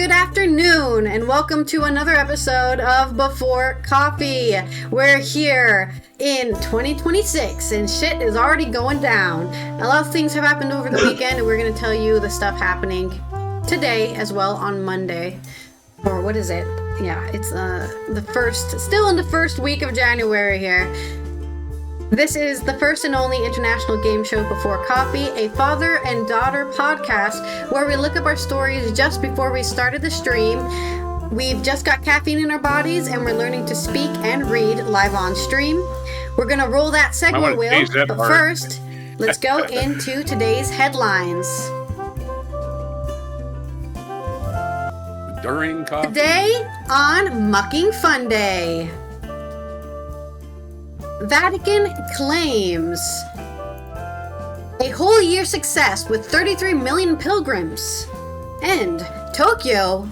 good afternoon, and welcome to another episode of Before Coffee. We're here in 2026, and shit is already going down. A lot of things have happened over the weekend, and we're going to tell you the stuff happening today as well on Monday. Or what is it? Yeah, it's still in the first week of January here. This is the first and only international game show Before Coffee, a father and daughter podcast where we look up our stories just before we started the stream. We've just got caffeine in our bodies and we're learning to speak and read live on stream. We're going to roll that segue wheel, but first, let's go into today's headlines. During coffee. Today on Mucking Funday. Vatican claims a whole year success with 33 million pilgrims. And Tokyo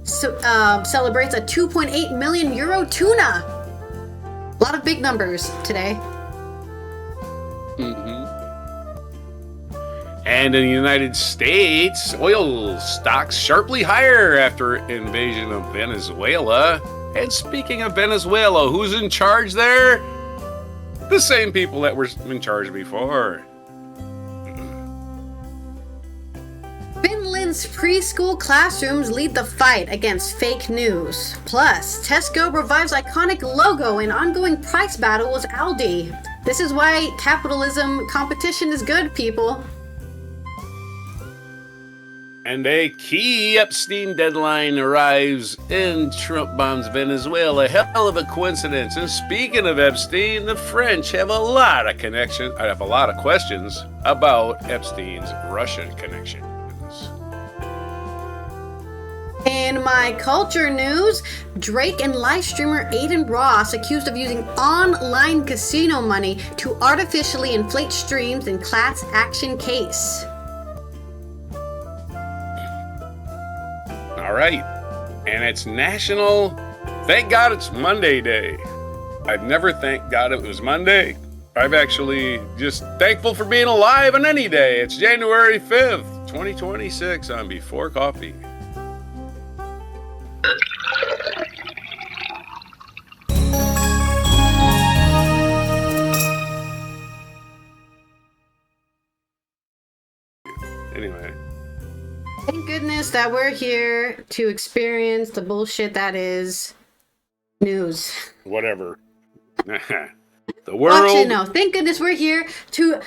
celebrates a 2.8 million euro tuna. A lot of big numbers today. And in the United States, oil stocks sharply higher after invasion of Venezuela. And speaking of Venezuela, who's in charge there? The same people that were in charge before. Finland's preschool classrooms lead the fight against fake news. Plus, Tesco revives iconic logo in ongoing price battle with Aldi. This is why capitalism competition is good, people. And a key Epstein deadline arrives in Trump bombs Venezuela. Hell of a coincidence. And speaking of Epstein, the French have a lot of questions about Epstein's Russian connections. In my culture news, Drake and live streamer Aiden Ross accused of using online casino money to artificially inflate streams in class action case. All right, and it's National Thank God It's Monday Day. I've never thanked God it was Monday. I've actually just thankful for being alive on any day. It's January 5th, 2026 on Before Coffee. Anyway. Thank goodness that we're here to experience the bullshit that is news. Whatever. The world. Actually, no. Thank goodness we're here to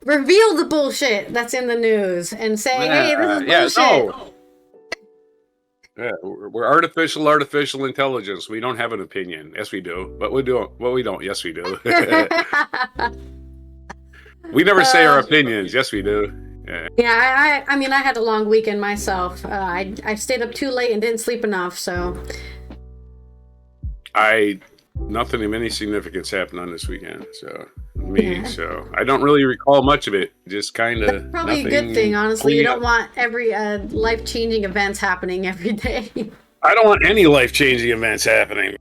reveal the bullshit that's in the news and say, hey, this is bullshit. No. Yeah, we're artificial intelligence. We don't have an opinion. Yes, we do. But we do. Well, we don't. Yes, we do. We never say our opinions. Yes, we do. Yeah, I mean, I had a long weekend myself. I stayed up too late and didn't sleep enough, so. Nothing of any significance happened on this weekend, so I don't really recall much of it. Just kind of. That's probably a good thing, honestly. You don't want every life-changing events happening every day. I don't want any life-changing events happening.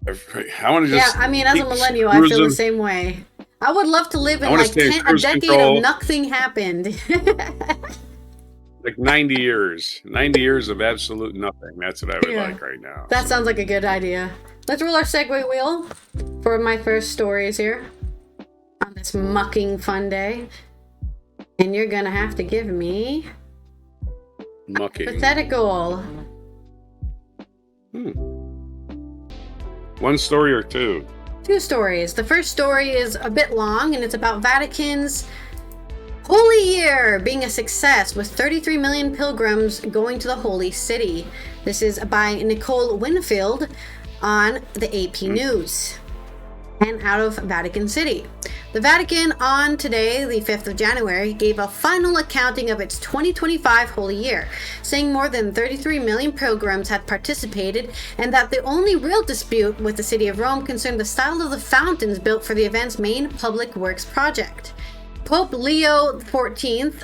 I want to just. Yeah, I mean, as a millennial, I feel the same way. I would love to live in like a decade of nothing happened. Like 90 years. 90 years of absolute nothing. That's what I would like right now. That sounds like a good idea. Let's roll our segue wheel for my first stories here on this Mucking Funday. And you're going to have to give me Mucking. Hypothetical. One story or two? Two stories. The first story is a bit long, and it's about Vatican's Holy Year being a success with 33 million pilgrims going to the Holy City. This is by Nicole Winfield on the AP News and out of Vatican City. The Vatican on today, the 5th of January, gave a final accounting of its 2025 Holy Year, saying more than 33 million pilgrims had participated and that the only real dispute with the city of Rome concerned the style of the fountains built for the event's main public works project. Pope Leo XIV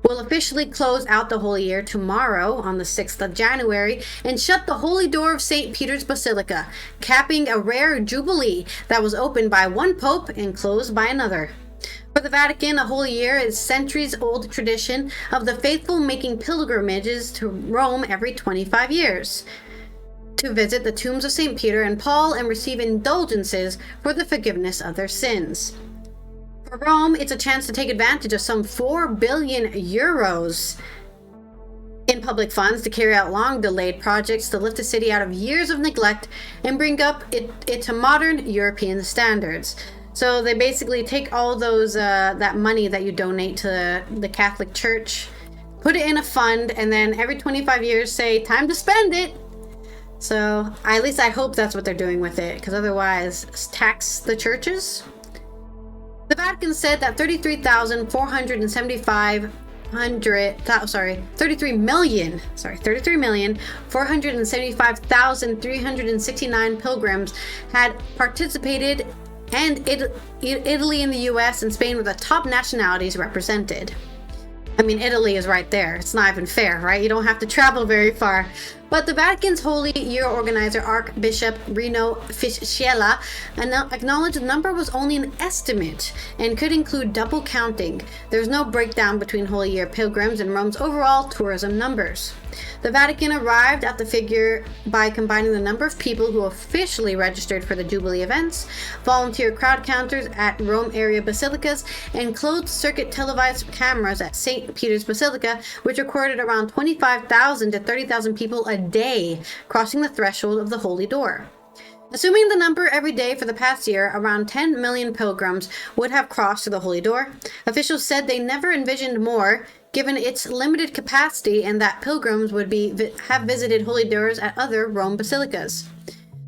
will officially close out the Holy Year tomorrow on the 6th of January and shut the Holy Door of St. Peter's Basilica, capping a rare jubilee that was opened by one pope and closed by another. For the Vatican, a holy year is centuries-old tradition of the faithful making pilgrimages to Rome every 25 years to visit the tombs of St. Peter and Paul and receive indulgences for the forgiveness of their sins. For Rome, it's a chance to take advantage of some 4 billion euros in public funds to carry out long-delayed projects to lift the city out of years of neglect and bring up it to modern European standards. So they basically take all those that money that you donate to the Catholic Church, put it in a fund, and then every 25 years say, time to spend it. So at least I hope that's what they're doing with it, because otherwise, tax the churches. The Vatican said that 33,475,369 pilgrims had participated, and Italy and the US and Spain were the top nationalities represented. I mean, Italy is right there. It's not even fair, right? You don't have to travel very far. But the Vatican's Holy Year organizer, Archbishop Rino Fisciella, acknowledged the number was only an estimate and could include double counting. There's no breakdown between Holy Year pilgrims and Rome's overall tourism numbers. The Vatican arrived at the figure by combining the number of people who officially registered for the Jubilee events, volunteer crowd counters at Rome area basilicas, and closed-circuit televised cameras at St. Peter's Basilica, which recorded around 25,000 to 30,000 people a day crossing the threshold of the Holy Door. Assuming the number every day for the past year, around 10 million pilgrims would have crossed to the Holy Door. Officials said they never envisioned more, given its limited capacity, and that pilgrims would have visited holy doors at other Rome basilicas.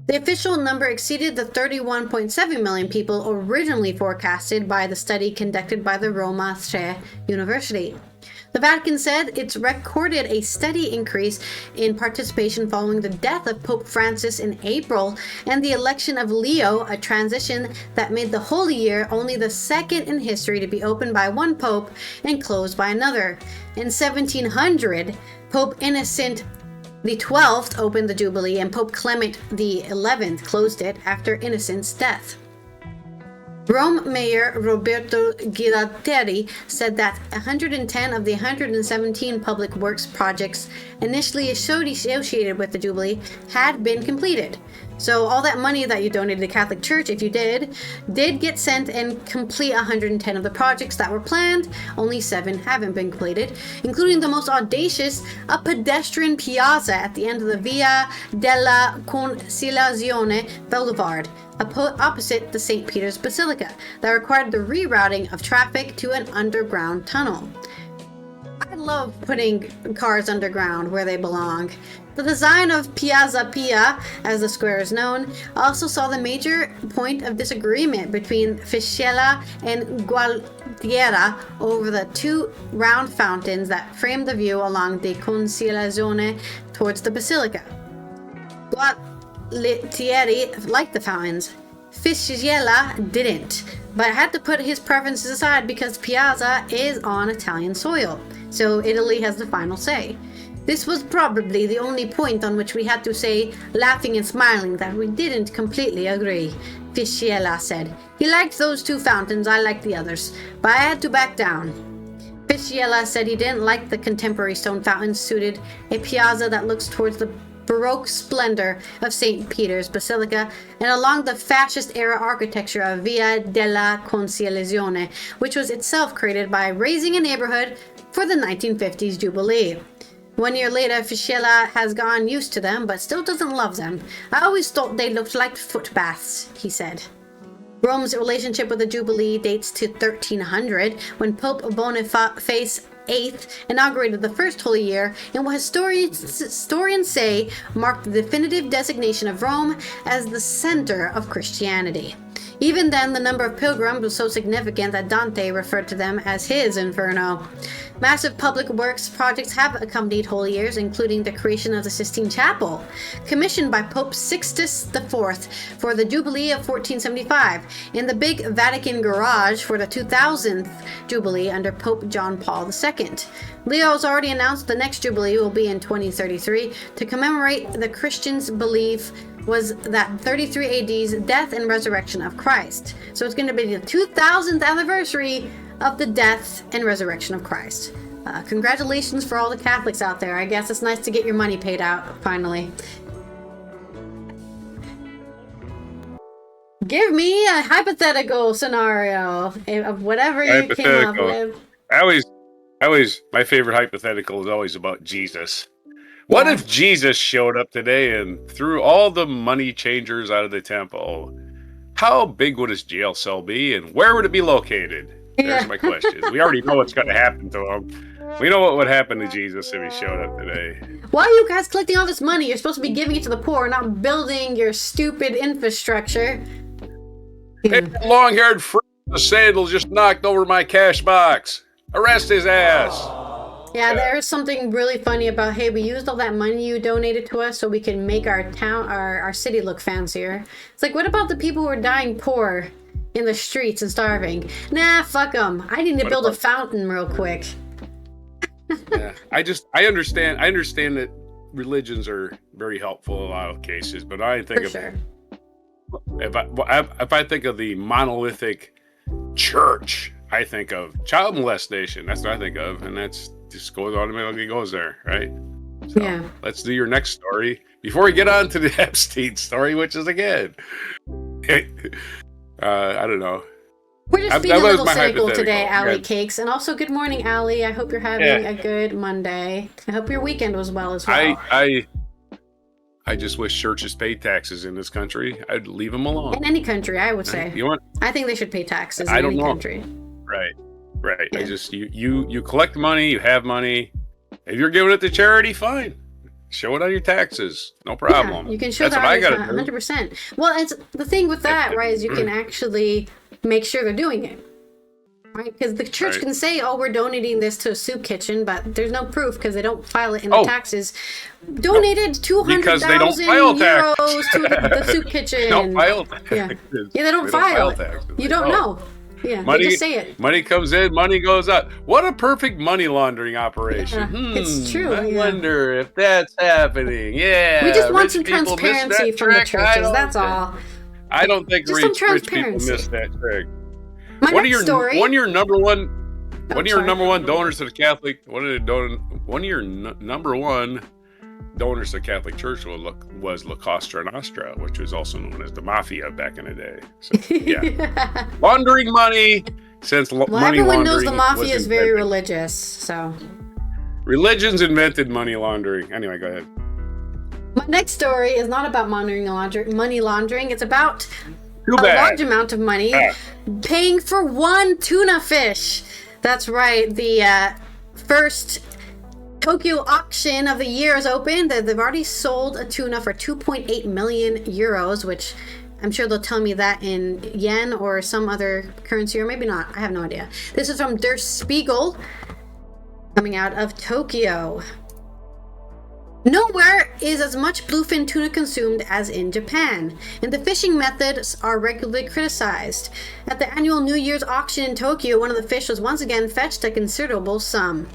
The official number exceeded the 31.7 million people originally forecasted by the study conducted by the Roma Tre University. The Vatican said it's recorded a steady increase in participation following the death of Pope Francis in April and the election of Leo, a transition that made the Holy Year only the second in history to be opened by one pope and closed by another. In 1700, Pope Innocent XII opened the Jubilee, and Pope Clement XI closed it after Innocent's death. Rome Mayor Roberto Ghirardelli said that 110 of the 117 public works projects initially associated with the Jubilee had been completed. So all that money that you donated to the Catholic Church, if you did get sent and complete 110 of the projects that were planned. Only 7 haven't been completed, including the most audacious, a pedestrian piazza at the end of the Via della Conciliazione Boulevard, opposite the St. Peter's Basilica, that required the rerouting of traffic to an underground tunnel. I love putting cars underground where they belong. The design of Piazza Pia, as the square is known, also saw the major point of disagreement between Fisciella and Gualtiera over the 2 round fountains that framed the view along the Conciliazione towards the Basilica. Gualtieri liked the fountains. Fisciella didn't, but had to put his preferences aside because Piazza is on Italian soil, so Italy has the final say. This was probably the only point on which we had to say, laughing and smiling, that we didn't completely agree, Fisciella said. He liked those 2 fountains, I liked the others, but I had to back down. Fisciella said he didn't like the contemporary stone fountains suited a piazza that looks towards the Baroque splendor of St. Peter's Basilica and along the fascist-era architecture of Via della Conciliazione, which was itself created by razing a neighborhood for the 1950s Jubilee. 1 year later, Fisciella has gotten used to them, but still doesn't love them. I always thought they looked like foot baths, he said. Rome's relationship with the Jubilee dates to 1300, when Pope Boniface VIII inaugurated the first Holy Year, and what historians say marked the definitive designation of Rome as the center of Christianity. Even then, the number of pilgrims was so significant that Dante referred to them as his Inferno. Massive public works projects have accompanied Holy Years, including the creation of the Sistine Chapel, commissioned by Pope Sixtus IV for the Jubilee of 1475, and the big Vatican Garage for the 2000th Jubilee under Pope John Paul II. Leo has already announced the next Jubilee will be in 2033 to commemorate the Christians' belief was that 33 AD's death and resurrection of Christ. So it's going to be the 2000th anniversary of the death and resurrection of Christ. Congratulations for all the Catholics out there. I guess it's nice to get your money paid out, finally. Give me a hypothetical scenario of whatever you came up with. I always, my favorite hypothetical is always about Jesus. What if Jesus showed up today and threw all the money changers out of the temple? How big would his jail cell be, and where would it be located? There's my question. We already know what's going to happen to him. We know what would happen to Jesus if he showed up today. Why are you guys collecting all this money? You're supposed to be giving it to the poor, not building your stupid infrastructure. Hey, long-haired freak with a sandal just knocked over my cash box. Arrest his ass. Yeah, there's something really funny about, hey, we used all that money you donated to us so we can make our town, our city look fancier. It's like, what about the people who are dying poor in the streets and starving? Nah, fuck them. I need to build a fountain real quick. Yeah, I understand that religions are very helpful in a lot of cases, but I think if I think of the monolithic church, I think of child molestation. That's what I think of, and that's just goes automatically goes there, right? So yeah. Let's do your next story before we get on to the Epstein story, which is again, I don't know. We're just being a little cynical today, Allie Cakes. And also, good morning, Allie. I hope you're having a good Monday. I hope your weekend was well as well. I just wish churches paid taxes in this country. I'd leave them alone. In any country, I would say. I think they should pay taxes in any country. Right. Yeah. I just, you collect money, you have money. If you're giving it to charity, fine. Show it on your taxes. No problem. Yeah, you can show that on your 100%. Well, it's the thing with that, right, is you can actually make sure they're doing it. Right? Because the church can say, oh, we're donating this to a soup kitchen, but there's no proof because they don't file it in the taxes. Donated 200,000 euros to the soup kitchen. They don't file taxes. Yeah, they don't file it. You don't know. Yeah, money, they just say it. Money comes in, money goes out. What a perfect money laundering operation. Yeah, it's true. I wonder if that's happening. Yeah. We just want some transparency from the churches. That's all. I don't think rich people miss that trick. One of your number one donors to the Catholic. One of your number one donors to the Catholic Church was La Cosa Nostra, which was also known as the Mafia back in the day. So, yeah. Laundering money since money laundering. Everyone knows the Mafia is very religious, so. Religions invented money laundering. Anyway, go ahead. My next story is not about money laundering. It's about a large amount of money paying for one tuna fish. That's right. The first Tokyo auction of the year is open. They've already sold a tuna for 2.8 million euros, which I'm sure they'll tell me that in yen or some other currency, or maybe not. I have no idea. This is from Der Spiegel, coming out of Tokyo. Nowhere is as much bluefin tuna consumed as in Japan, and the fishing methods are regularly criticized. At the annual New Year's auction in Tokyo, one of the fish was once again fetched a considerable sum.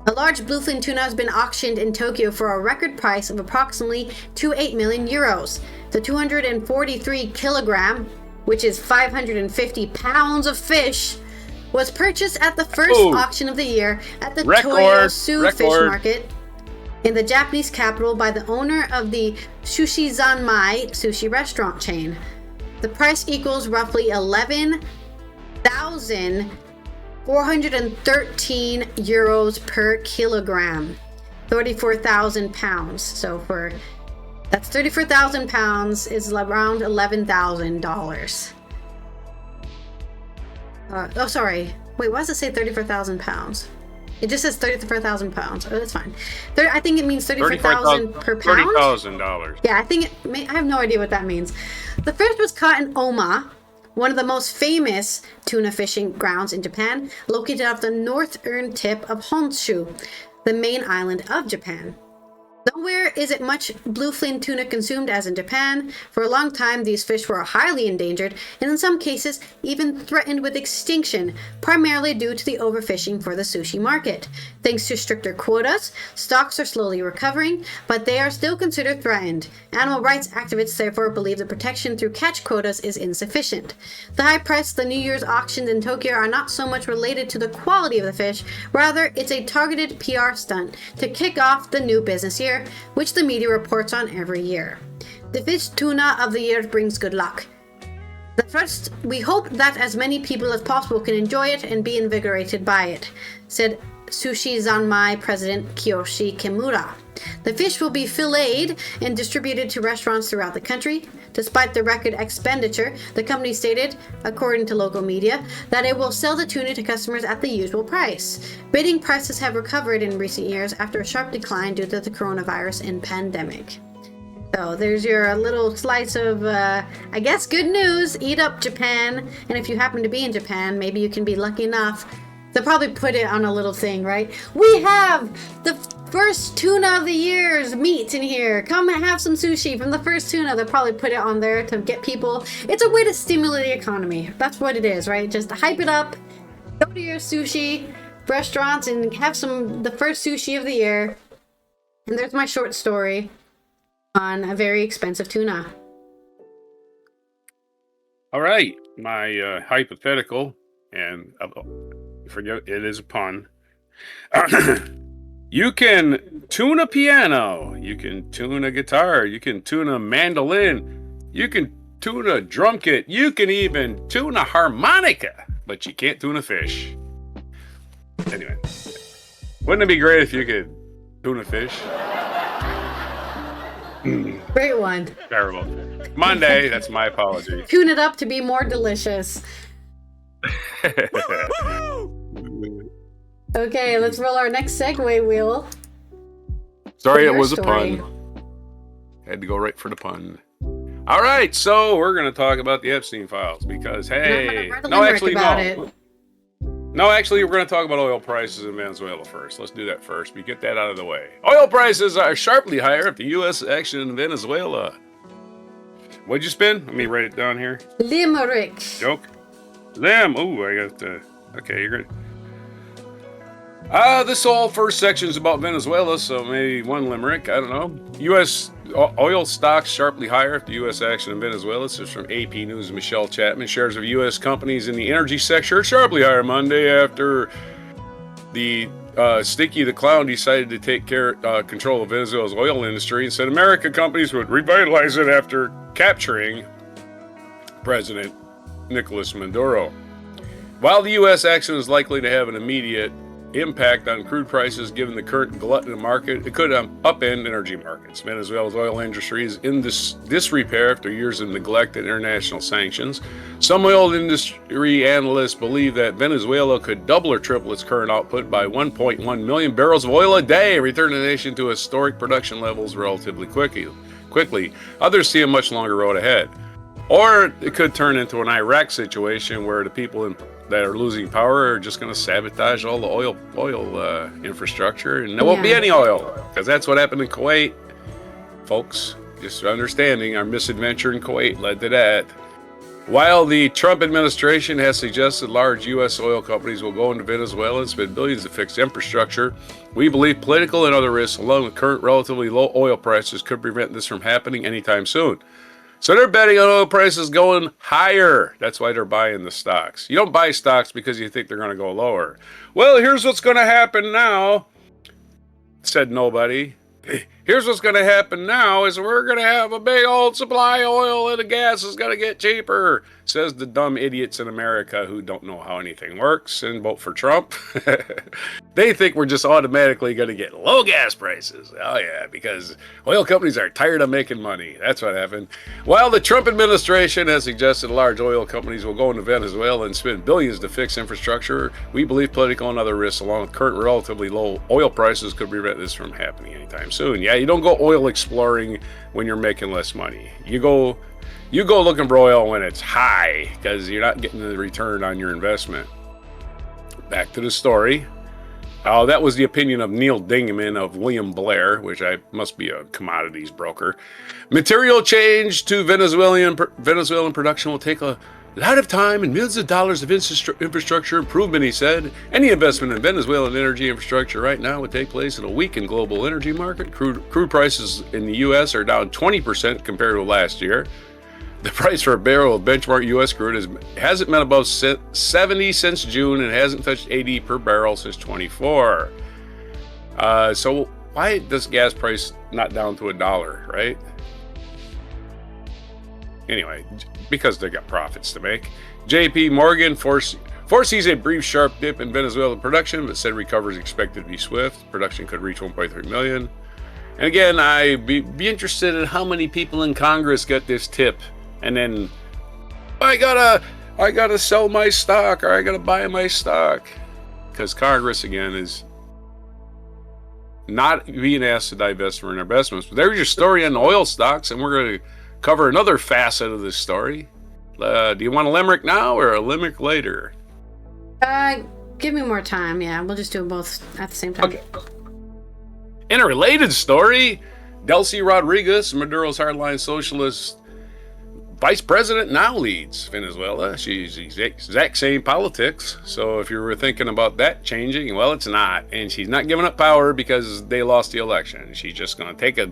A large bluefin tuna has been auctioned in Tokyo for a record price of approximately 2.8 million euros. The 243 kilogram, which is 550 pounds of fish, was purchased at the first auction of the year at the Toyosu Fish Market in the Japanese capital by the owner of the Sushi-Zanmai sushi restaurant chain. The price equals roughly 11,413 euros per kilogram, 34,000 pounds. So that's 34,000 pounds is around $11,000. Oh, sorry. Wait, why does it say 34,000 pounds? It just says 34,000 pounds. Oh, that's fine. I think it means 34,000 per pound. $30,000. Yeah, I have no idea what that means. The fish was caught in Oma, one of the most famous tuna fishing grounds in Japan, located off the northern tip of Honshu, the main island of Japan. Nowhere is it much bluefin tuna consumed as in Japan. For a long time, these fish were highly endangered, and in some cases, even threatened with extinction, primarily due to the overfishing for the sushi market. Thanks to stricter quotas, stocks are slowly recovering, but they are still considered threatened. Animal rights activists therefore believe the protection through catch quotas is insufficient. The high price of the New Year's auctions in Tokyo are not so much related to the quality of the fish, rather it's a targeted PR stunt to kick off the new business year, which the media reports on every year. The fish tuna of the year brings good luck. We hope that as many people as possible can enjoy it and be invigorated by it, said Sushi Zanmai President Kiyoshi Kimura. The fish will be filleted and distributed to restaurants throughout the country. Despite the record expenditure, the company stated, according to local media, that it will sell the tuna to customers at the usual price. Bidding prices have recovered in recent years after a sharp decline due to the coronavirus and pandemic. So there's your little slice of, I guess, good news. Eat up, Japan. And if you happen to be in Japan, maybe you can be lucky enough. They'll probably put it on a little thing, right? We have the first tuna of the year's meat in here. Come and have some sushi from the first tuna. They'll probably put it on there to get people. It's a way to stimulate the economy. That's what it is, right? Just to hype it up. Go to your sushi restaurants and have the first sushi of the year. And there's my short story on a very expensive tuna. All right, my hypothetical, and forget it is a pun. You can tune a piano, you can tune a guitar, you can tune a mandolin, you can tune a drum kit, you can even tune a harmonica, but you can't tune a fish. Anyway, wouldn't it be great if you could tune a fish? Great one. Terrible. Monday, that's my apology. Tune it up to be more delicious. Okay, let's roll our next segue wheel. Sorry, it was a pun. Had to go right for the pun. All right, so we're going to talk about the Epstein files because, hey, no, actually, we're going to talk about oil prices in Venezuela first. Let's do that first. We get that out of the way. Oil prices are sharply higher after U.S. action in Venezuela. What'd you spin? Let me write it down here. Limerick. Joke. Them. Ooh, I got the. Okay, you're good. This whole first section is about Venezuela, so maybe one limerick. I don't know. U.S. oil stocks sharply higher after U.S. action in Venezuela. This is from AP News' Michelle Chapman. Shares of U.S. companies in the energy sector sharply higher Monday after the Sticky the Clown decided to take control of Venezuela's oil industry and said American companies would revitalize it after capturing President Nicolas Maduro. While the U.S. action is likely to have an immediate impact on crude prices given the current glut in the market, it could upend energy markets. Venezuela's oil industry is in disrepair after years of neglect and international sanctions. Some oil industry analysts believe that Venezuela could double or triple its current output by 1.1 million barrels of oil a day, return the nation to historic production levels relatively quickly. Others see a much longer road ahead. Or it could turn into an Iraq situation where the people that are losing power are just going to sabotage all the oil infrastructure, and there won't be any oil, because that's what happened in Kuwait, folks. Just understanding our misadventure in Kuwait led to that. While the Trump administration has suggested large U.S. oil companies will go into Venezuela and spend billions to fix infrastructure, we believe political and other risks, along with current relatively low oil prices, could prevent this from happening anytime soon. So they're betting on oil prices going higher. That's why they're buying the stocks. You don't buy stocks because you think they're going to go lower. Well, here's what's going to happen now, said nobody. Here's what's going to happen now is we're going to have a big old supply of oil and the gas is going to get cheaper, says the dumb idiots in America who don't know how anything works and vote for Trump. They think we're just automatically going to get low gas prices. Oh yeah, because oil companies are tired of making money. That's what happened. While the Trump administration has suggested large oil companies will go into Venezuela and spend billions to fix infrastructure, we believe political and other risks along with current relatively low oil prices could prevent this from happening anytime soon. Yeah, you don't go oil exploring when you're making less money. You go looking for oil when it's high because you're not getting the return on your investment. Back to the story. That was the opinion of Neil Dingman of William Blair, which I must be a commodities broker. Material change to Venezuelan production will take a lot of time and millions of dollars of infrastructure improvement, he said. Any investment in Venezuelan energy infrastructure right now would take place in a weakened global energy market. Crude prices in the U.S. are down 20% compared to last year. The price for a barrel of benchmark U.S. crude hasn't been above 70 since June and hasn't touched 80 per barrel since 24. So why does gas price not down to $1, right? Anyway, because they got profits to make. J.P. Morgan foresees a brief sharp dip in Venezuelan production, but said recovery is expected to be swift. Production could reach 1.3 million. And again, I'd be interested in how many people in Congress get this tip. And then, I gotta sell my stock, or I gotta buy my stock. Because Congress, again, is not being asked to divest from their investments. But there's your story on the oil stocks, and we're going to cover another facet of this story. Do you want a limerick now or a limerick later? Give me more time. Yeah, we'll just do them both at the same time. Okay. In a related story, Delcy Rodriguez, Maduro's hardline socialist vice president, now leads Venezuela. She's exact same politics. So if you were thinking about that changing, well, it's not. And she's not giving up power because they lost the election. She's just going to take a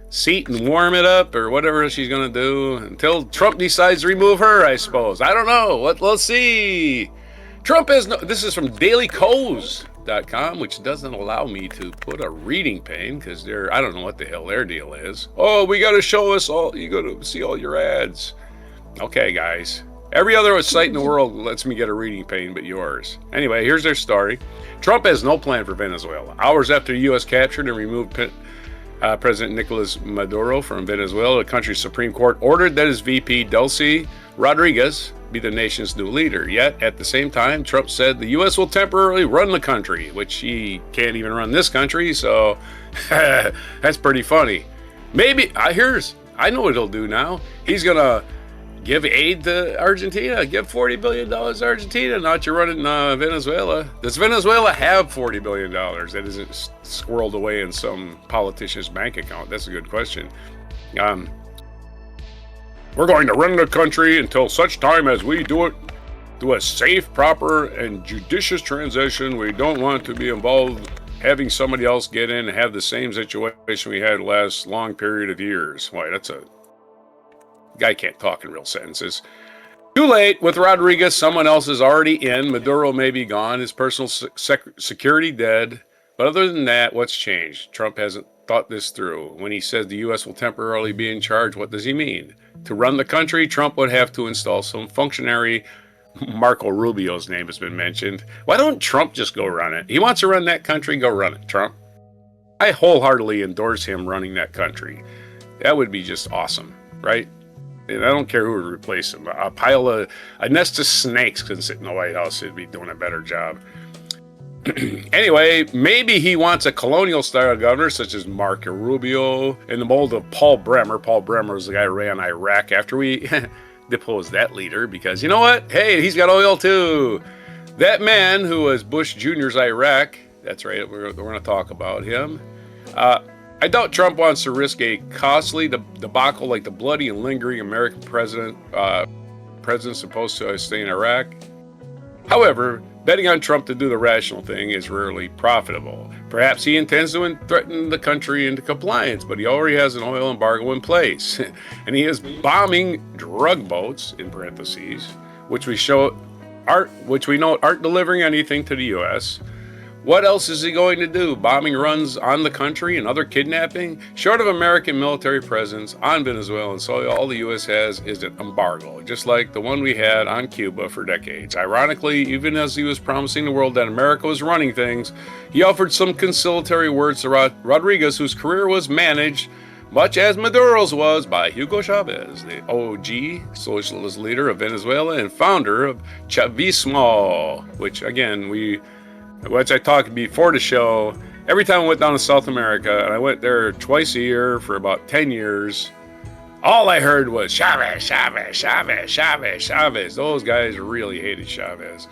seat and warm it up or whatever she's going to do until Trump decides to remove her, I suppose. I don't know. Let's see. Trump has no... This is from dailycoz.com, which doesn't allow me to put a reading pane because I don't know what the hell their deal is. Oh, we got to show us all. You got to see all your ads. Okay, guys. Every other site in the world lets me get a reading pane but yours. Anyway, here's their story. Trump has no plan for Venezuela. Hours after the U.S. captured and removed President Nicolas Maduro from Venezuela, the country's Supreme Court ordered that his VP, Delcy Rodriguez, be the nation's new leader. Yet, at the same time, Trump said the U.S. will temporarily run the country, which he can't even run this country, so that's pretty funny. Maybe, I know what he'll do now. He's going to give aid to Argentina, give $40 billion to Argentina, not you running Venezuela. Does Venezuela have $40 billion that isn't squirreled away in some politician's bank account? That's a good question. We're going to run the country until such time as we do it through a safe, proper, and judicious transition. We don't want to be involved having somebody else get in and have the same situation we had last long period of years. Why, that's a... Guy can't talk in real sentences. Too late. With Rodriguez, someone else is already in. Maduro may be gone. His personal security dead. But other than that, what's changed? Trump hasn't thought this through. When he says the U.S. will temporarily be in charge, what does he mean? To run the country, Trump would have to install some functionary. Marco Rubio's name has been mentioned. Why don't Trump just go run it? He wants to run that country, go run it, Trump. I wholeheartedly endorse him running that country. That would be just awesome, right? And I don't care who would replace him. A nest of snakes can sit in the White House. It'd be doing a better job. Anyway, maybe he wants a colonial-style governor such as Marco Rubio in the mold of Paul Bremer. Paul Bremer was the guy who ran Iraq after we deposed that leader because, you know what? Hey, he's got oil too. That man who was Bush Jr.'s Iraq, that's right, we're going to talk about him. I doubt Trump wants to risk a costly debacle like the bloody and lingering American president supposed to stay in Iraq. However, betting on Trump to do the rational thing is rarely profitable. Perhaps he intends to threaten the country into compliance, but he already has an oil embargo in place. And he is bombing drug boats, in parentheses, which we know aren't delivering anything to the U.S. What else is he going to do? Bombing runs on the country and other kidnapping? Short of American military presence on Venezuelan soil, all the U.S. has is an embargo, just like the one we had on Cuba for decades. Ironically, even as he was promising the world that America was running things, he offered some conciliatory words to Rodriguez, whose career was managed, much as Maduro's was, by Hugo Chavez, the OG socialist leader of Venezuela and founder of Chavismo, which, again, which I talked before the show. Every time I went down to South America, and I went there twice a year for about 10 years, all I heard was Chavez, Chavez, Chavez, Chavez, Chavez. Those guys really hated Chavez.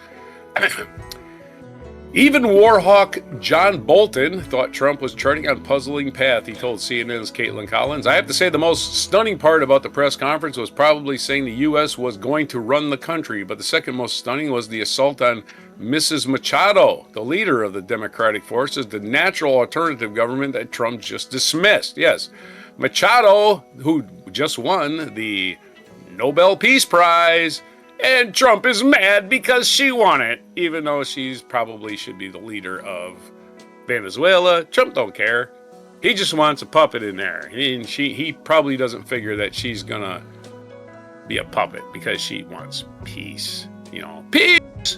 Even Warhawk John Bolton thought Trump was charting on a puzzling path, he told CNN's Caitlin Collins. I have to say the most stunning part about the press conference was probably saying the U.S. was going to run the country, but the second most stunning was the assault on Mrs. Machado, the leader of the Democratic forces, the natural alternative government that Trump just dismissed. Yes, Machado, who just won the Nobel Peace Prize, and Trump is mad because she won it, even though she's probably should be the leader of Venezuela. Trump don't care. He just wants a puppet in there. And he probably doesn't figure that she's gonna be a puppet because she wants peace. You know, peace!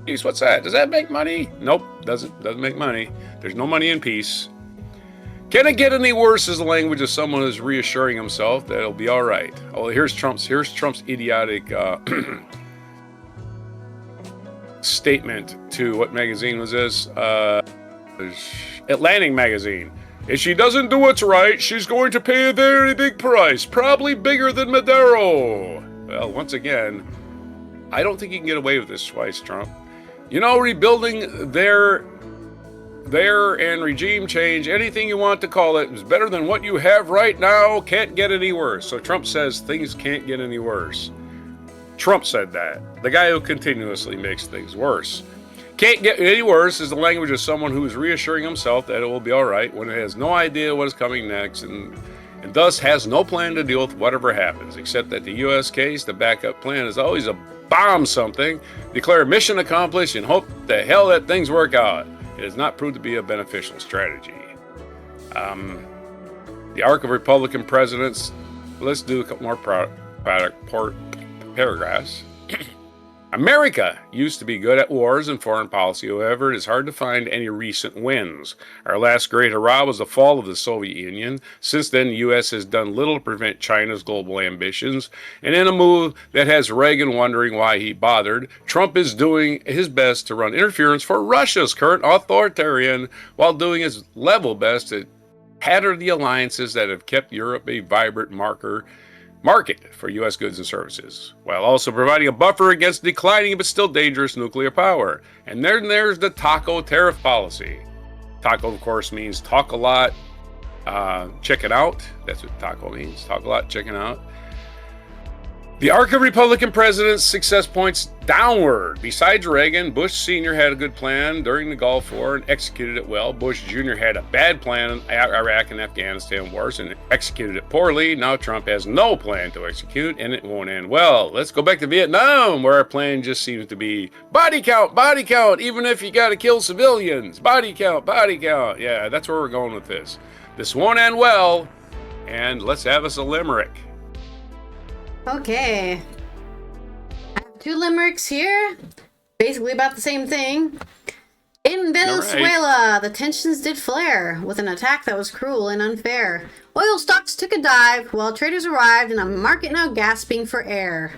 Peace, what's that? Does that make money? Nope, doesn't make money. There's no money in peace. Can it get any worse is the language of someone who's reassuring himself that it'll be all right. Oh, here's Trump's idiotic statement to what magazine was this? Atlantic magazine. If she doesn't do what's right, she's going to pay a very big price, probably bigger than Maduro. Well, once again, I don't think you can get away with this twice, Trump. You know, rebuilding their and regime change, anything you want to call it, is better than what you have right now. Can't get any worse. So Trump says things can't get any worse. Trump said that. The guy who continuously makes things worse. Can't get any worse is the language of someone who is reassuring himself that it will be all right when it has no idea what is coming next and thus has no plan to deal with whatever happens, except that the U.S. case, the backup plan is always a bomb something, declare mission accomplished, and hope the hell that things work out. It has not proved to be a beneficial strategy. The arc of Republican presidents. Let's do a couple more paragraphs. America used to be good at wars and foreign policy. However, it is hard to find any recent wins. Our last great hurrah was the fall of the Soviet Union. Since then, the U.S. has done little to prevent China's global ambitions. And in a move that has Reagan wondering why he bothered, Trump is doing his best to run interference for Russia's current authoritarian, while doing his level best to patter the alliances that have kept Europe a vibrant market for U.S. goods and services, while also providing a buffer against declining but still dangerous nuclear power. And then there's the taco tariff policy. Taco, of course, means talk a lot, check it out. That's what taco means. Talk a lot, check it out. The arc of Republican presidents' success points downward. Besides Reagan, Bush Sr. had a good plan during the Gulf War and executed it well. Bush Jr. had a bad plan in Iraq and Afghanistan wars and executed it poorly. Now Trump has no plan to execute, and it won't end well. Let's go back to Vietnam, where our plan just seems to be body count, even if you got to kill civilians. Body count. Yeah, that's where we're going with this. This won't end well, and let's have us a limerick. Okay. I have two limericks here, basically about the same thing. In Venezuela, the tensions did flare with an attack that was cruel and unfair. Oil stocks took a dive while traders arrived in a market now gasping for air.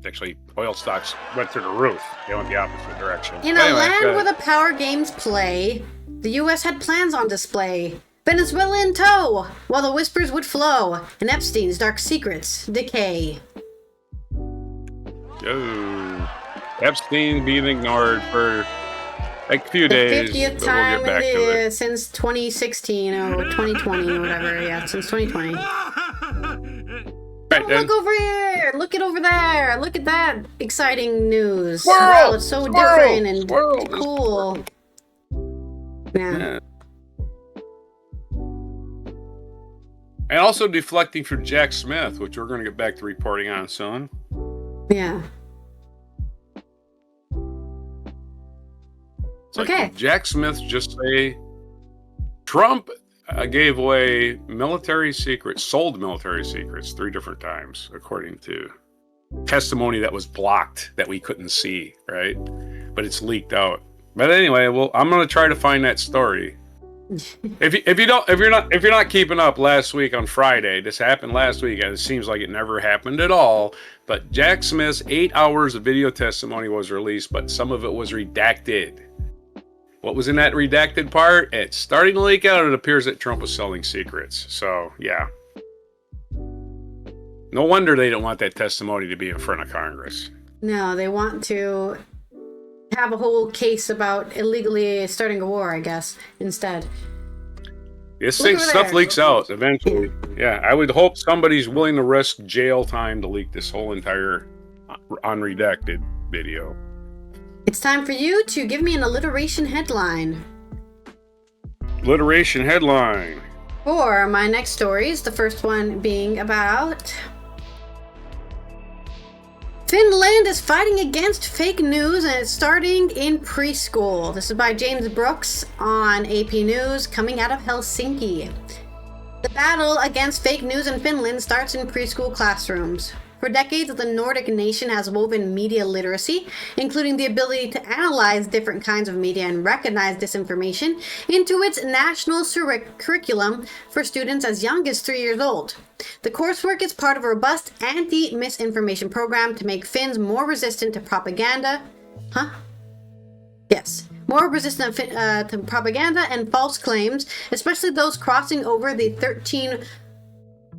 Actually, oil stocks went through the roof. They went the opposite direction. In a land where the power games play, the U.S. had plans on display. Venezuela in tow, while the whispers would flow, and Epstein's dark secrets decay. Oh, Epstein being ignored for like a few days. The 50th time since 2016 or 2020 or whatever. Yeah, since 2020. Right, look over here! Look it over there! Look at that exciting news! Squirrel! Wow, it's so different and cool. Yeah. And also deflecting from Jack Smith, which we're going to get back to reporting on soon. Yeah. It's okay. Jack Smith just say Trump gave away military secrets, sold military secrets 3 different times, according to testimony that was blocked that we couldn't see, right? But it's leaked out. But anyway, well, I'm going to try to find that story. If you're not keeping up, last week on Friday, this happened last week, and it seems like it never happened at all. But Jack Smith's 8 hours of video testimony was released, but some of it was redacted. What was in that redacted part? It's starting to leak out. It appears that Trump was selling secrets. So yeah, no wonder they don't want that testimony to be in front of Congress. No, they want to have a whole case about illegally starting a war, I guess, instead. This thing stuff leaks out eventually. Yeah, I would hope somebody's willing to risk jail time to leak this whole entire unredacted video. It's time for you to give me an alliteration headline. Alliteration headline. For my next stories, the first one being about Finland is fighting against fake news and it's starting in preschool. This is by James Brooks on AP News, coming out of Helsinki. The battle against fake news in Finland starts in preschool classrooms. For decades, the Nordic nation has woven media literacy, including the ability to analyze different kinds of media and recognize disinformation, into its national curriculum for students as young as 3 years old. The coursework is part of a robust anti-misinformation program to make Finns more resistant to propaganda. More resistant to propaganda and false claims, especially those crossing over the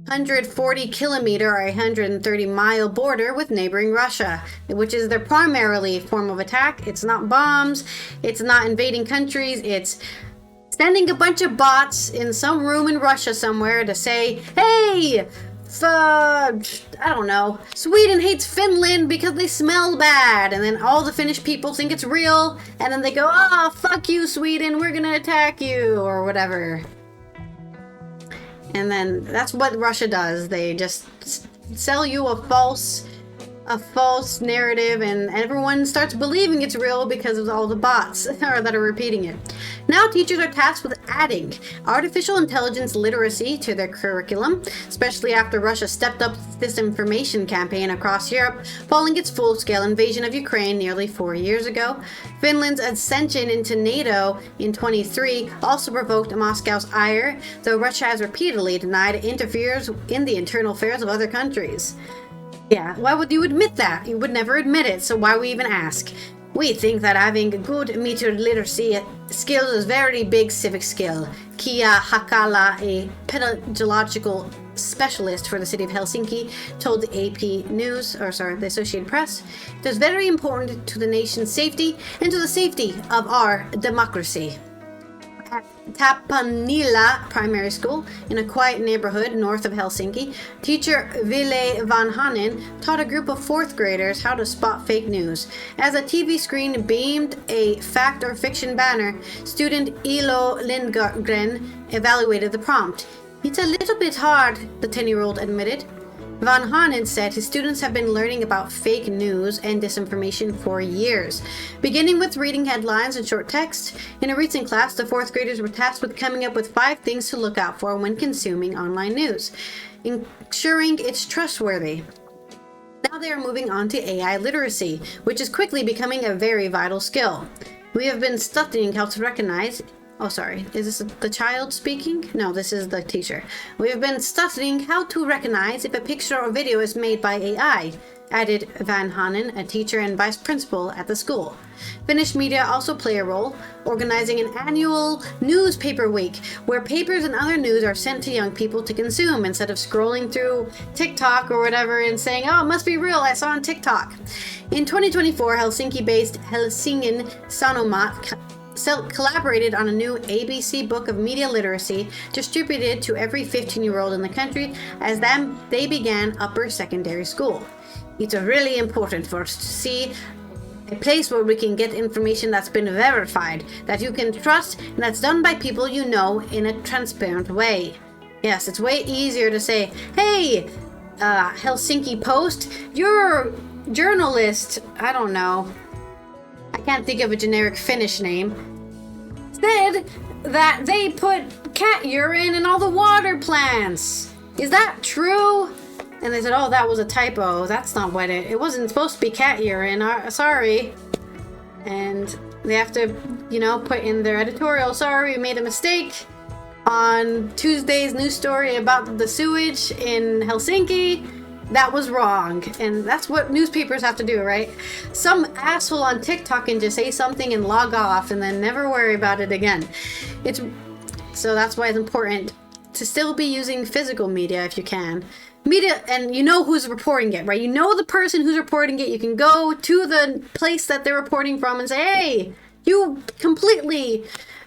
140-kilometer or 130-mile border with neighboring Russia, which is their primarily form of attack. It's not bombs, it's not invading countries, it's sending a bunch of bots in some room in Russia somewhere to say, hey, I don't know, Sweden hates Finland because they smell bad, and then all the Finnish people think it's real, and then they go, oh, fuck you, Sweden, we're gonna attack you, or whatever. And then that's what Russia does. They just sell you a false narrative, and everyone starts believing it's real because of all the bots that are repeating it. Now teachers are tasked with adding artificial intelligence literacy to their curriculum, especially after Russia stepped up this disinformation campaign across Europe following its full-scale invasion of Ukraine nearly 4 years ago. Finland's ascension into NATO in 2023 also provoked Moscow's ire, though Russia has repeatedly denied it interferes in the internal affairs of other countries. Yeah, why would you admit that? You would never admit it, so why we even ask? We think that having good meter literacy skills is very big civic skill. Kia Hakala, a pedagogical specialist for the city of Helsinki, told the the Associated Press, it is very important to the nation's safety and to the safety of our democracy. At Tapanila Primary School, in a quiet neighborhood north of Helsinki, teacher Ville Vanhanen taught a group of 4th graders how to spot fake news. As a TV screen beamed a fact or fiction banner, student Ilo Lindgren evaluated the prompt. It's a little bit hard, the 10-year-old admitted. Van Hanen said his students have been learning about fake news and disinformation for years. Beginning with reading headlines and short text, in a recent class, the 4th graders were tasked with coming up with 5 things to look out for when consuming online news, ensuring it's trustworthy. Now they are moving on to AI literacy, which is quickly becoming a very vital skill. We have been studying how to recognize... Oh, sorry. Is this the child speaking? No, this is the teacher. We have been studying how to recognize if a picture or video is made by AI, added Van Hanen, a teacher and vice principal at the school. Finnish media also play a role, organizing an annual newspaper week, where papers and other news are sent to young people to consume instead of scrolling through TikTok or whatever and saying, oh, it must be real, I saw on TikTok. In 2024, Helsinki-based Helsingin Sanomat collaborated on a new ABC book of media literacy distributed to every 15-year-old in the country as they began upper secondary school. It's really important for us to see a place where we can get information that's been verified, that you can trust, and that's done by people you know in a transparent way. Yes, it's way easier to say, hey, Helsinki Post, you're a journalist, I don't know. I can't think of a generic Finnish name, said that they put cat urine in all the water plants. Is that true? And they said, oh, that was a typo. That's not what it wasn't supposed to be cat urine. Sorry. And they have to, put in their editorial, sorry, we made a mistake on Tuesday's news story about the sewage in Helsinki. That was wrong. And that's what newspapers have to do, right? Some asshole on TikTok can just say something and log off and then never worry about it again. So that's why it's important to still be using physical media if you can. media, and you know who's reporting it, right? You know the person who's reporting it. You can go to the place that they're reporting from and say, hey, you completely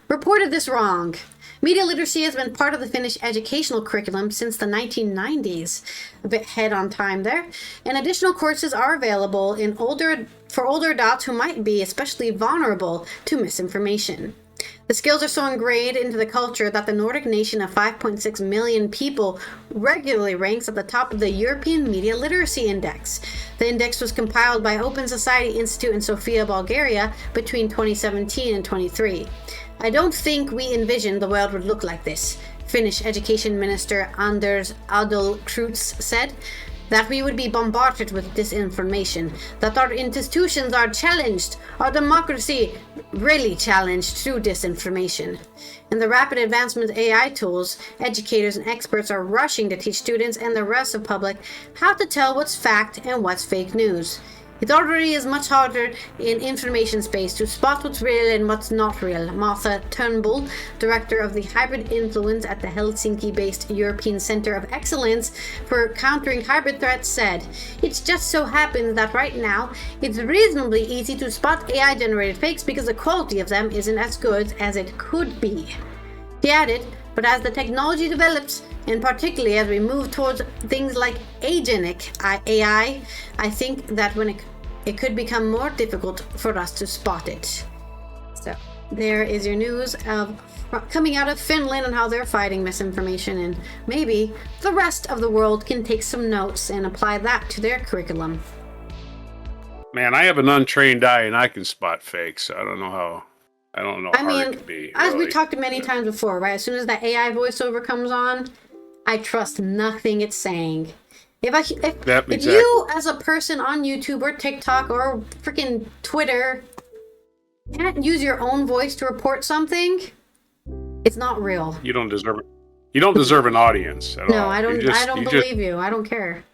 reported this wrong. Media literacy has been part of the Finnish educational curriculum since the 1990s. A bit ahead on time there. And additional courses are available for older adults who might be especially vulnerable to misinformation. The skills are so ingrained into the culture that the Nordic nation of 5.6 million people regularly ranks at the top of the European Media Literacy Index. The index was compiled by Open Society Institute in Sofia, Bulgaria between 2017 and 23. I don't think we envisioned the world would look like this, Finnish Education Minister Anders Adlercreutz said. That we would be bombarded with disinformation, that our institutions are challenged, our democracy really challenged through disinformation. In the rapid advancement of AI tools, educators and experts are rushing to teach students and the rest of the public how to tell what's fact and what's fake news. It already is much harder in information space to spot what's real and what's not real, Martha Turnbull, director of the Hybrid Influence at the Helsinki-based European Centre of Excellence for Countering Hybrid Threats, said. It just so happens that right now, it's reasonably easy to spot AI-generated fakes because the quality of them isn't as good as it could be. He added, but as the technology develops, and particularly as we move towards things like agenic AI, I think that when it could become more difficult for us to spot it. So there is your news of coming out of Finland and how they're fighting misinformation, and maybe the rest of the world can take some notes and apply that to their curriculum. Man, I have an untrained eye and I can spot fakes. I don't know how it could be. As we talked many times before, right? As soon as that AI voiceover comes on, I trust nothing it's saying. If you, as a person on YouTube or TikTok or freaking Twitter, can't use your own voice to report something, it's not real. You don't deserve it. You don't deserve an audience at all. No, I don't believe you. I don't care.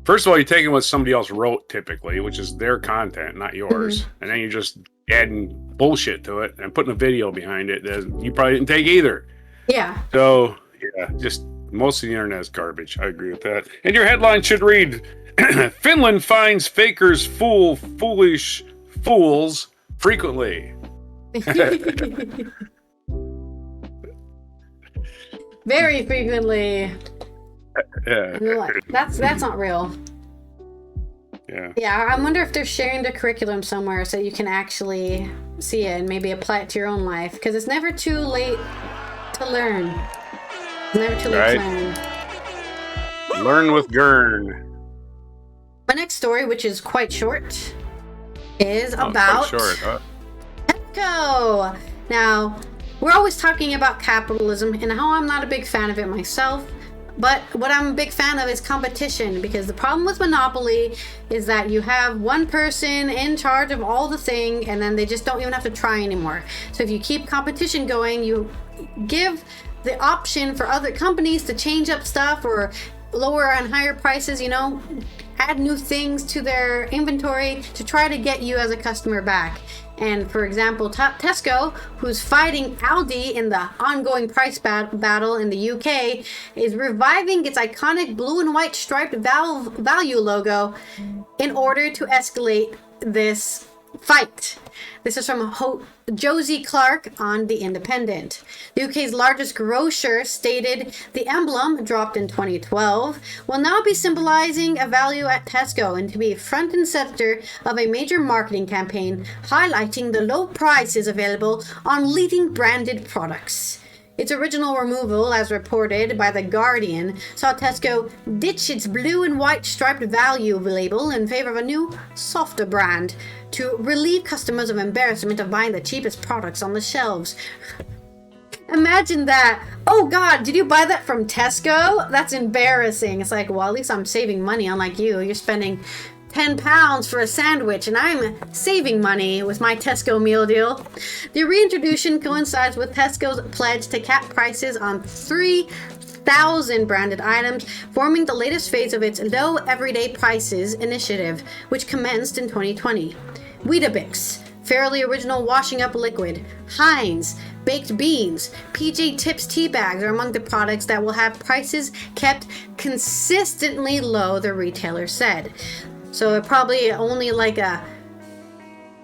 First of all, you're taking what somebody else wrote typically, which is their content, not yours. Mm-hmm. And then you're just adding bullshit to it and putting a video behind it that you probably didn't take either. Yeah. So, yeah, just most of the internet is garbage. I agree with that. And your headline should read, Finland finds fakers foolish fools frequently. Very frequently. That's not real. Yeah, I wonder if they're sharing the curriculum somewhere so you can actually see it and maybe apply it to your own life, because it's never too late to learn. It's never too late to learn. Learn with Gurn. My next story, which is quite short, is about Tesco. Now, we're always talking about capitalism and how I'm not a big fan of it myself. But what I'm a big fan of is competition, because the problem with monopoly is that you have one person in charge of all the thing and then they just don't even have to try anymore. So if you keep competition going, you give the option for other companies to change up stuff or lower and higher prices, add new things to their inventory to try to get you as a customer back. And for example, Tesco, who's fighting Aldi in the ongoing price battle in the UK, is reviving its iconic blue and white striped value logo in order to escalate this fight. This is from Josie Clark on The Independent. The UK's largest grocer stated the emblem, dropped in 2012, will now be symbolizing a value at Tesco and to be front and center of a major marketing campaign highlighting the low prices available on leading branded products. Its original removal, as reported by The Guardian, saw Tesco ditch its blue and white striped value label in favor of a new, softer brand to relieve customers of embarrassment of buying the cheapest products on the shelves. Imagine that. Oh God, did you buy that from Tesco? That's embarrassing. It's like, well, at least I'm saving money, unlike you. You're spending £10 for a sandwich, and I'm saving money with my Tesco meal deal. The reintroduction coincides with Tesco's pledge to cap prices on 3,000 branded items, forming the latest phase of its low everyday prices initiative, which commenced in 2020. Weetabix, Fairly Original Washing Up Liquid, Heinz, baked beans. PJ Tips tea bags are among the products that will have prices kept consistently low, the retailer said. So it probably only like a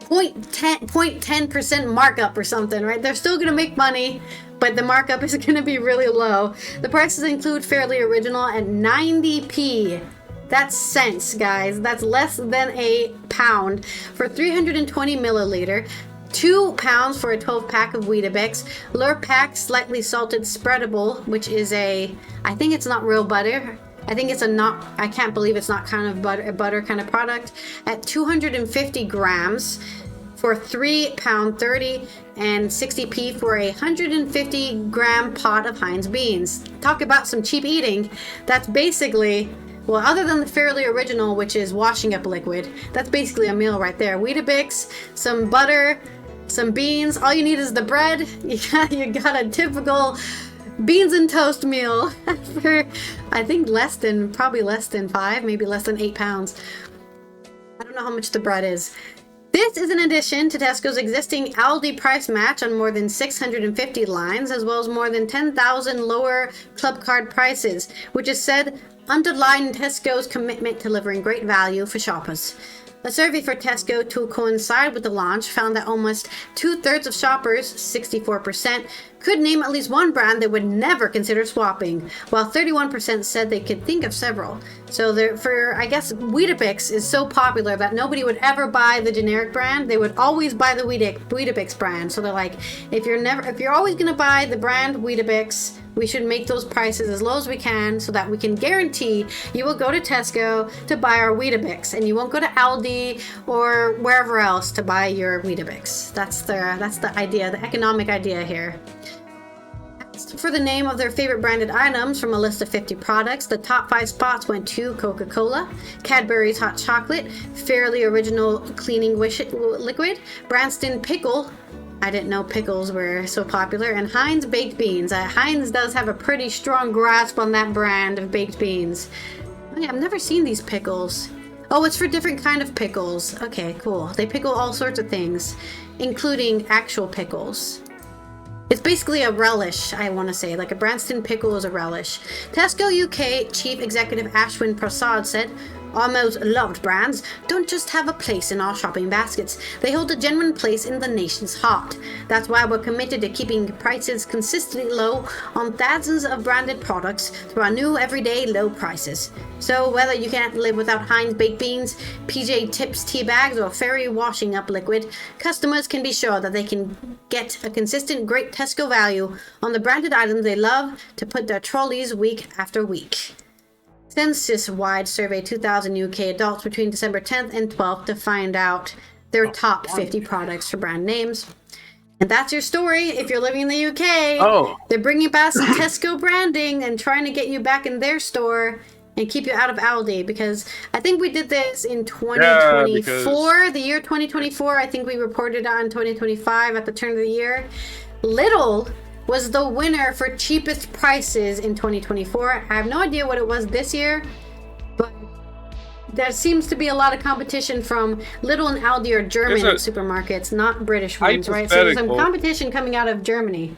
0.10% markup or something, right? They're still going to make money, but the markup is going to be really low. The prices include Fairly Original at 90p. That's cents, guys. That's less than a pound for 320 milliliter. £2 for a 12-pack of Weetabix. Lurpak slightly salted spreadable, which is I think it's not real butter. I think it's I can't believe it's not kind of a butter kind of product. At 250 grams for £3.30 and 60p for a 150 gram pot of Heinz beans. Talk about some cheap eating. That's basically, well, other than the Fairly Original, which is washing up liquid, that's basically a meal right there. Weetabix, some butter, some beans. All you need is the bread. You got a typical beans and toast meal for, I think, probably less than 5, maybe less than 8 pounds. I don't know how much the bread is. This is in addition to Tesco's existing Aldi price match on more than 650 lines, as well as more than 10,000 lower club card prices, which is said underline Tesco's commitment to delivering great value for shoppers. A survey for Tesco to coincide with the launch found that almost 2/3 of shoppers, 64%, could name at least one brand they would never consider swapping, while 31% said they could think of several. So I guess Weetabix is so popular that nobody would ever buy the generic brand. They would always buy the Weetabix brand. So they're like, if you're always going to buy the brand Weetabix, we should make those prices as low as we can so that we can guarantee you will go to Tesco to buy our Weetabix and you won't go to Aldi or wherever else to buy your Weetabix. That's the idea, the economic idea here. Asked for the name of their favorite branded items from a list of 50 products, the top 5 spots went to Coca-Cola, Cadbury's Hot Chocolate, Fairly Original Cleaning Liquid, Branston Pickle, I didn't know pickles were so popular, and Heinz Baked Beans. Heinz does have a pretty strong grasp on that brand of baked beans. Oh, yeah, I've never seen these pickles. Oh, it's for different kind of pickles. Okay, cool. They pickle all sorts of things, including actual pickles. It's basically a relish, I want to say. Like a Branston pickle is a relish. Tesco UK Chief Executive Ashwin Prasad said, "Our most loved brands don't just have a place in our shopping baskets. They hold a genuine place in the nation's heart. That's why we're committed to keeping prices consistently low on thousands of branded products through our new everyday low prices. So whether you can't live without Heinz baked beans, PJ Tips tea bags, or Fairy washing up liquid, customers can be sure that they can get a consistent great Tesco value on the branded items they love to put their trolleys week after week." Census-wide survey 2,000 UK adults between December 10th and 12th to find out their top 50 products for brand names. And that's your story if you're living in the UK. Oh. They're bringing back some Tesco branding and trying to get you back in their store and keep you out of Aldi, because I think we did this in 2024, the year 2024. I think we reported on 2025 at the turn of the year. Lidl was the winner for cheapest prices in 2024. I have no idea what it was this year, but there seems to be a lot of competition from Lidl and Aldi are German supermarkets, not British ones, right? So there's some competition coming out of Germany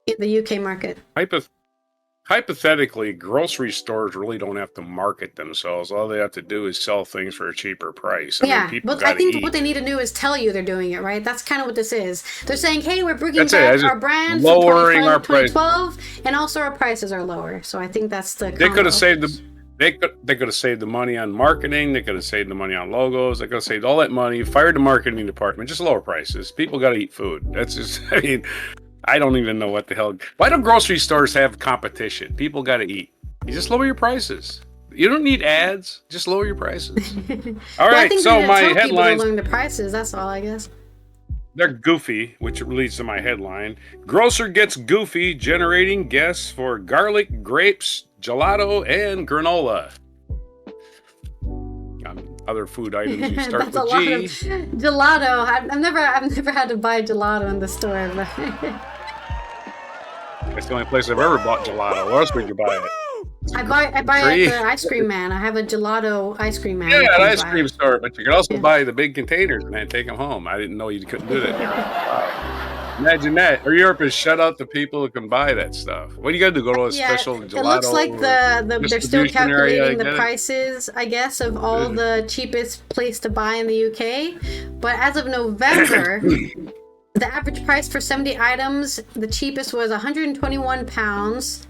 in the UK market. Hypothetically, grocery stores really don't have to market themselves. All they have to do is sell things for a cheaper price. But I think what they need to do is tell you they're doing it, right? That's kind of what this is. They're saying, hey, we're bringing back our brand from 2012, and also our prices are lower. So I think that's the They could have saved they could have saved the money on marketing. They could have saved the money on logos. They could have saved all that money, fired the marketing department, just lower prices. People got to eat food. That's just, I don't even know what the hell. Why don't grocery stores have competition? People got to eat. You just lower your prices. You don't need ads. Just lower your prices. All right, so my headlines. Lowering the prices. That's all, I guess. They're goofy, which leads to my headline. Grocer gets goofy, generating guests for garlic, grapes, gelato, and granola. Other food items you start with G. Gelato. I've never had to buy gelato in the store. But That's the only place I've ever bought gelato. Where else would you buy it? I buy it at the ice cream man. I have a gelato ice cream man. Yeah, an ice cream store, but you can also buy the big containers and then take them home. I didn't know you couldn't do that. Imagine that. Or Europe has shut out the people who can buy that stuff. What do you got to do? Go to a special gelato? It looks like they're still calculating the prices, I guess, of all the cheapest place to buy in the UK. But as of November, the average price for 70 items, the cheapest was £121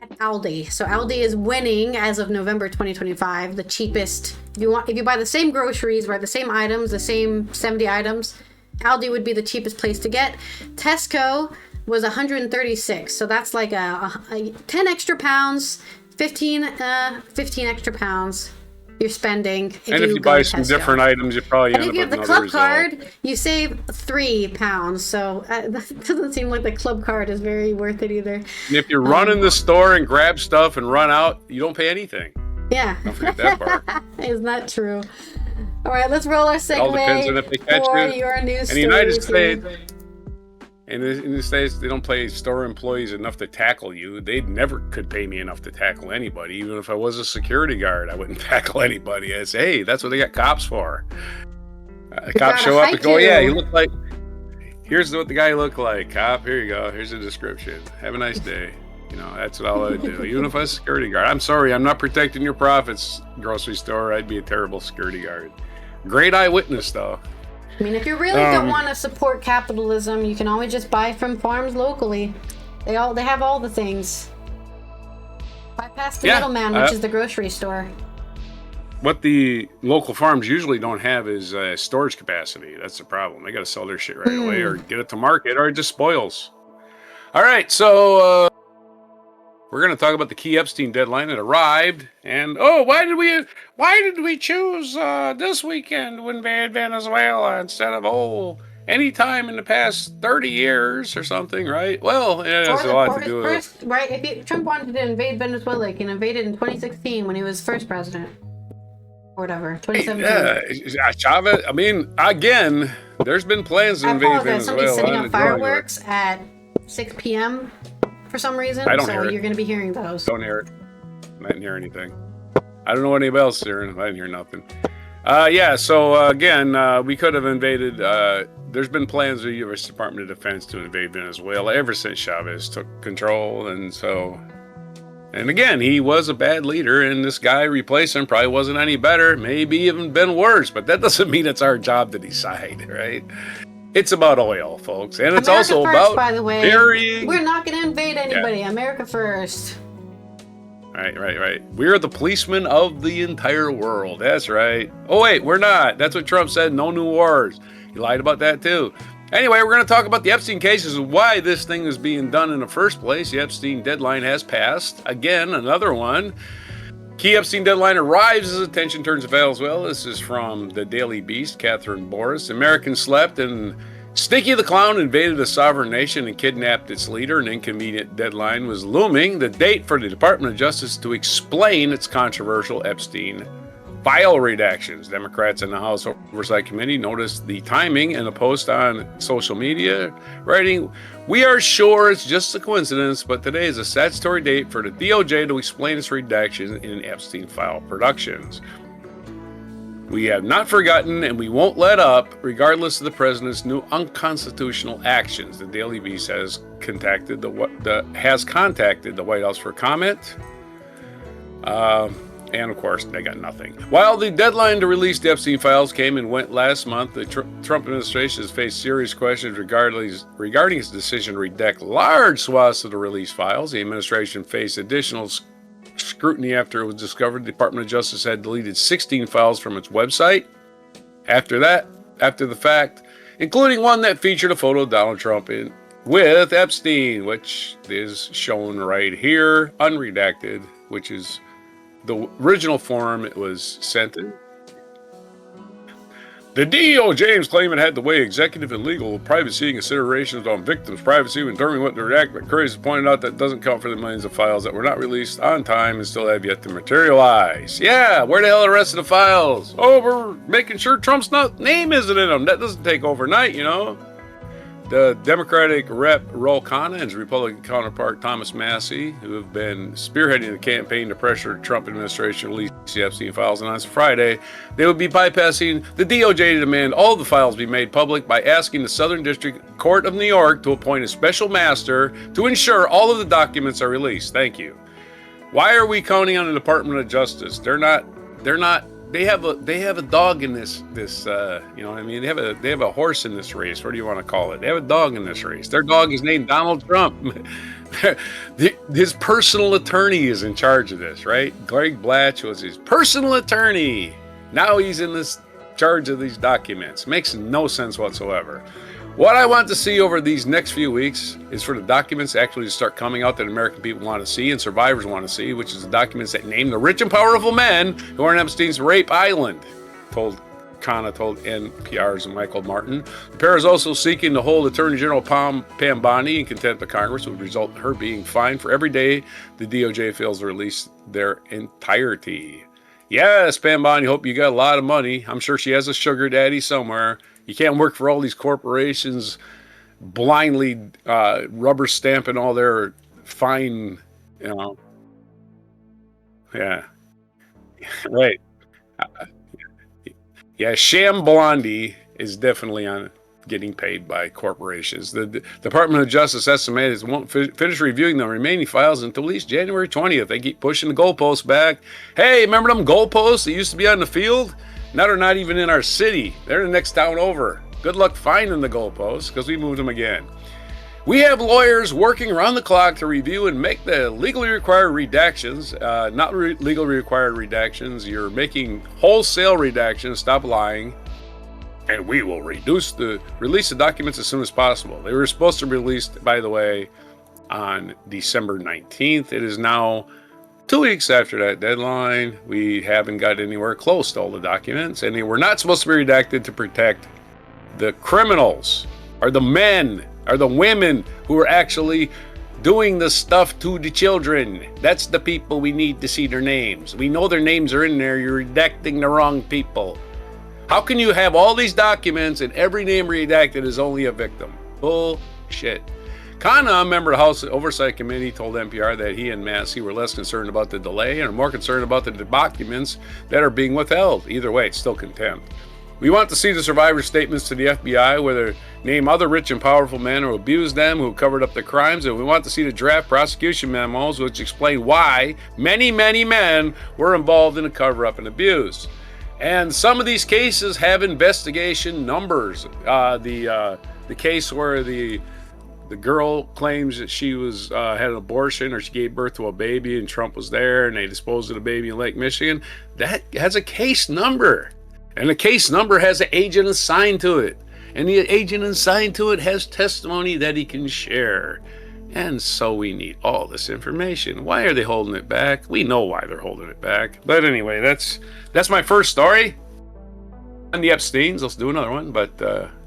at Aldi. So Aldi is winning as of November 2025, the cheapest. If you buy the same groceries, buy the same items, the same 70 items, Aldi would be the cheapest place to get. Tesco was 136, so that's like a 10 extra pounds, 15 extra pounds you're spending. If you buy some different items, you probably end up with another result. If you have the club card, you save £3. So that doesn't seem like the club card is very worth it either. And if you run in the store and grab stuff and run out, you don't pay anything. Yeah. Don't forget that part. Isn't that true? All right, let's roll our segue it all depends on if they catch for you. your news in the United States. In the States, they don't pay store employees enough to tackle you. They never could pay me enough to tackle anybody. Even if I was a security guard, I wouldn't tackle anybody. I'd say, hey, that's what they got cops for. Cops show up and go, yeah, you look like, here's what the guy looked like. Cop, here you go. Here's the description. Have a nice day. You know, that's what all I do. Even if I was a security guard. I'm sorry, I'm not protecting your profits, grocery store. I'd be a terrible security guard. Great eyewitness, though. I mean, if you really don't want to support capitalism, you can always just buy from farms locally. They have all the things. Bypass the middleman, which is the grocery store. What the local farms usually don't have is storage capacity. That's the problem. They got to sell their shit right away or get it to market or it just spoils. All right, so we're going to talk about the key Epstein deadline that arrived. And, why did we choose this weekend to invade Venezuela instead of, any time in the past 30 years or something, right? Well, it has a lot to do with it. Right, if Trump wanted to invade Venezuela, he can invade it in 2016 when he was first president. Or whatever, 2017. Yeah, Chavez, I mean, again, there's been plans to invade Venezuela. Somebody's setting up fireworks at 6 p.m. for some reason, I don't hear it. You're going to be hearing those. Don't hear it. I didn't hear anything. I don't know what anybody else is hearing. I didn't hear nothing. So again, we could have invaded. There's been plans of the U.S. Department of Defense to invade Venezuela ever since Chavez took control, and again, he was a bad leader, and this guy replacing him probably wasn't any better, maybe even been worse, but that doesn't mean it's our job to decide, right? It's about oil, folks, and it's America also first, about by the way. burying. We're not going to invade anybody. Yeah. America first. Right. We're the policemen of the entire world. That's right. Oh, wait, we're not. That's what Trump said. No new wars. He lied about that, too. Anyway, we're going to talk about the Epstein cases and why this thing is being done in the first place. The Epstein deadline has passed. Again, another one. Key Epstein deadline arrives as attention turns to Venezuela. This is from the Daily Beast, Catherine Boris. Americans slept and Stinky the Clown invaded a sovereign nation and kidnapped its leader. An inconvenient deadline was looming. The date for the Department of Justice to explain its controversial Epstein file redactions. Democrats in the House Oversight Committee noticed the timing in a post on social media, writing, "We are sure it's just a coincidence, but today is a statutory date for the DOJ to explain its redaction in Epstein file productions. We have not forgotten and we won't let up, regardless of the president's new unconstitutional actions." The Daily Beast has contacted the White House for comment. And of course, they got nothing. While the deadline to release the Epstein files came and went last month, the Trump administration has faced serious questions regarding its decision to redact large swaths of the released files. The administration faced additional scrutiny after it was discovered the Department of Justice had deleted 16 files from its website. After the fact, including one that featured a photo of Donald Trump with Epstein, which is shown right here, unredacted, which is the original form it was sent in. The DOJ is claiming it had to weigh executive and legal privacy considerations on victims' privacy when determining what to redact, but Curtis pointed out that doesn't count for the millions of files that were not released on time and still have yet to materialize. Yeah, where the hell are the rest of the files? Oh, we're making sure Trump's name isn't in them. That doesn't take overnight, you know. The Democratic Rep Ro Khanna and his Republican counterpart Thomas Massie, who have been spearheading the campaign to pressure the Trump administration to release the Epstein files, and on Friday, they would be bypassing the DOJ to demand all the files be made public by asking the Southern District Court of New York to appoint a special master to ensure all of the documents are released. Thank you. Why are we counting on the Department of Justice? They have a dog in this you know what I mean? They have a horse in this race. What do you want to call it? They have a dog in this race. Their dog is named Donald Trump. His personal attorney is in charge of this, right? Greg Blatch was his personal attorney. Now he's in this charge of these documents. Makes no sense whatsoever. What I want to see over these next few weeks is for the documents actually to start coming out that American people want to see and survivors want to see, which is the documents that name the rich and powerful men who are on Epstein's rape island, Khanna told NPR's Michael Martin. The pair is also seeking to hold Attorney General Pam Bondi in contempt of Congress, which would result in her being fined for every day the DOJ fails to release their entirety. Yes, Pam Bondi, hope you got a lot of money. I'm sure she has a sugar daddy somewhere. You can't work for all these corporations blindly rubber stamping all their fine, yeah, right. Yeah, Sham Blondie is definitely on getting paid by corporations. The Department of Justice estimates it won't finish reviewing the remaining files until at least January 20th. They keep pushing the goalposts back. Hey, remember them goalposts that used to be on the field? Now they're not even in our city. They're in the next town over. Good luck finding the goalposts because we moved them again. We have lawyers working around the clock to review and make the legally required redactions. Not legally required redactions. You're making wholesale redactions. Stop lying. And we will release the documents as soon as possible. They were supposed to be released, by the way, on December 19th. It is now 2 weeks after that deadline. We haven't got anywhere close to all the documents, and they were not supposed to be redacted to protect the criminals, or the men, or the women who are actually doing the stuff to the children. That's the people we need to see their names. We know their names are in there. You're redacting the wrong people. How can you have all these documents and every name redacted is only a victim? Bullshit. Khanna, a member of the House Oversight Committee, told NPR that he and Massie were less concerned about the delay and are more concerned about the documents that are being withheld. Either way, it's still contempt. We want to see the survivors' statements to the FBI where they name other rich and powerful men who abused them, who covered up the crimes, and we want to see the draft prosecution memos which explain why many, many men were involved in the cover-up and abuse. And some of these cases have investigation numbers. The case where the girl claims that she was had an abortion or she gave birth to a baby and Trump was there and they disposed of the baby in Lake Michigan, that has a case number. And the case number has an agent assigned to it. And the agent assigned to it has testimony that he can share. And so we need all this information. Why are they holding it back? We know why they're holding it back. But anyway, that's my first story. On the Epsteins, let's do another one. But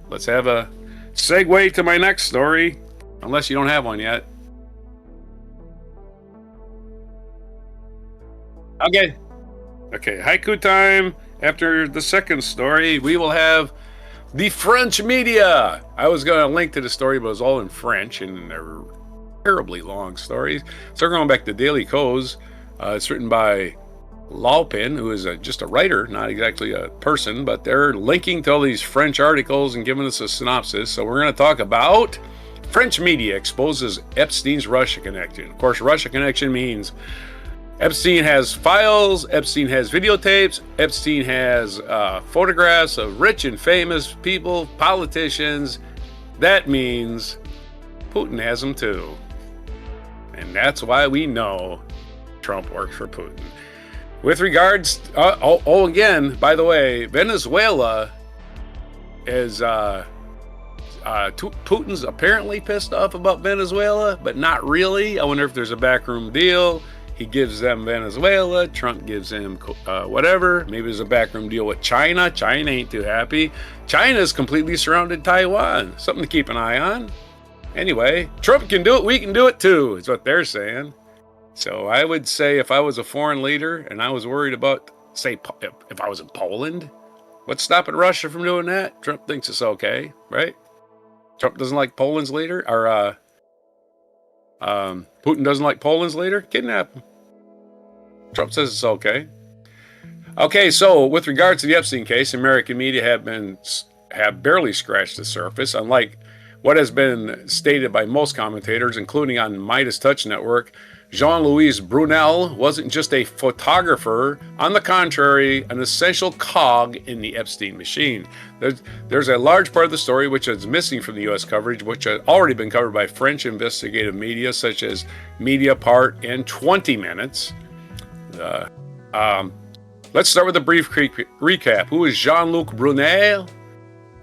let's have a segue to my next story. Unless you don't have one yet. Okay, haiku time. After the second story, we will have the French media. I was going to link to the story, but it was all in French, and they're terribly long stories. So we're going back to Daily Kos. It's written by Laupin, who is just a writer, not exactly a person, but they're linking to all these French articles and giving us a synopsis. So we're going to talk about French media exposes Epstein's Russia connection. Of course, Russia connection means Epstein has files, Epstein has videotapes, Epstein has photographs of rich and famous people, politicians. That means Putin has them too. And that's why we know Trump works for Putin. With regards, again, by the way, Venezuela is, Putin's apparently pissed off about Venezuela, but not really. I wonder if there's a backroom deal. He gives them Venezuela. Trump gives him whatever. Maybe there's a backroom deal with China. China ain't too happy. China's completely surrounded Taiwan. Something to keep an eye on. Anyway, Trump can do it. We can do it too, is what they're saying. So I would say if I was a foreign leader and I was worried about, say, if I was in Poland, what's stopping Russia from doing that? Trump thinks it's okay, right? Trump doesn't like Poland's leader, or Putin doesn't like Poland's leader? Kidnap him. Trump says it's okay. Okay, so with regards to the Epstein case, American media have barely scratched the surface, unlike what has been stated by most commentators, including on Midas Touch Network. Jean-Louis Brunel wasn't just a photographer. On the contrary, an essential cog in the Epstein machine. There's a large part of the story which is missing from the U.S. coverage, which had already been covered by French investigative media such as Mediapart and 20 Minutes. Let's start with a brief recap. Who is Jean-Luc Brunel?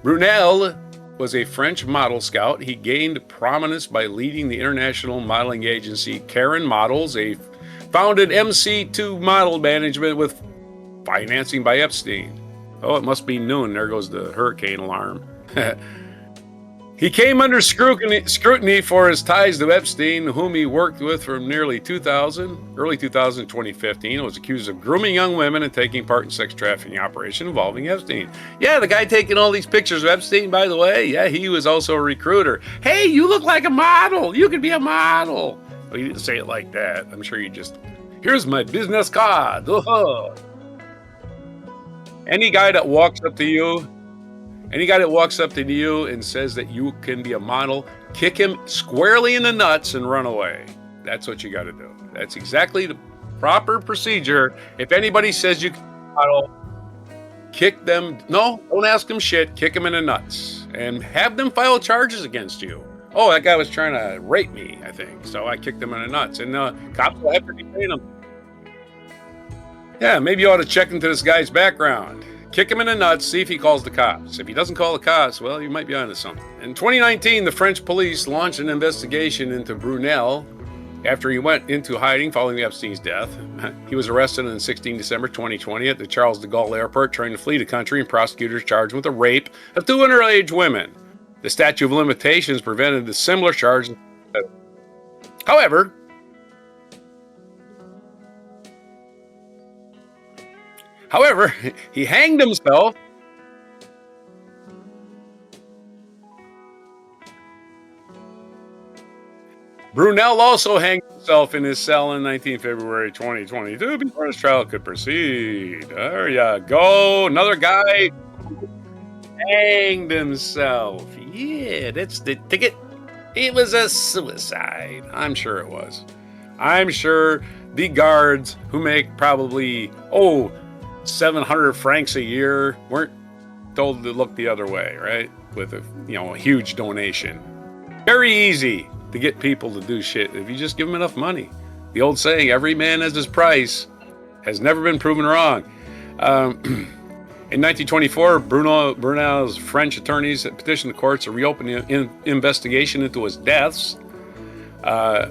Brunel was a French model scout. He gained prominence by leading the international modeling agency Karen Models, founded MC2 Model Management with financing by Epstein. Oh, it must be noon. There goes the hurricane alarm. He came under scrutiny for his ties to Epstein, whom he worked with from early 2000 to 2015. He was accused of grooming young women and taking part in sex trafficking operation involving Epstein. Yeah, the guy taking all these pictures of Epstein, by the way, yeah, he was also a recruiter. Hey, you look like a model. You could be a model. Well, he didn't say it like that. I'm sure you just, here's my business card. Oh. Any guy that walks up to you and says that you can be a model, kick him squarely in the nuts and run away. That's what you got to do. That's exactly the proper procedure. If anybody says you can be a model, kick them. No, don't ask them shit. Kick them in the nuts and have them file charges against you. Oh, that guy was trying to rape me, I think. So I kicked him in the nuts. And cops will have to detain him. Yeah, maybe you ought to check into this guy's background. Kick him in the nuts, see if he calls the cops. If he doesn't call the cops, well, you might be onto something. In 2019, the French police launched an investigation into Brunel after he went into hiding following Epstein's death. He was arrested on 16 December 2020 at the Charles de Gaulle airport trying to flee the country, and prosecutors charged him with the rape of 2 underage women. The statute of limitations prevented the similar charges. However, he hanged himself. Brunel also hanged himself in his cell on 19 February 2022 before his trial could proceed. There you go. Another guy hanged himself. Yeah, that's the ticket. It was a suicide. I'm sure it was. I'm sure the guards who make probably, 700 francs a year weren't told to look the other way, right? With a huge donation. Very easy to get people to do shit if you just give them enough money. The old saying, every man has his price, has never been proven wrong. In 1924, Brunel's French attorneys petitioned the courts to reopen the investigation into his deaths. I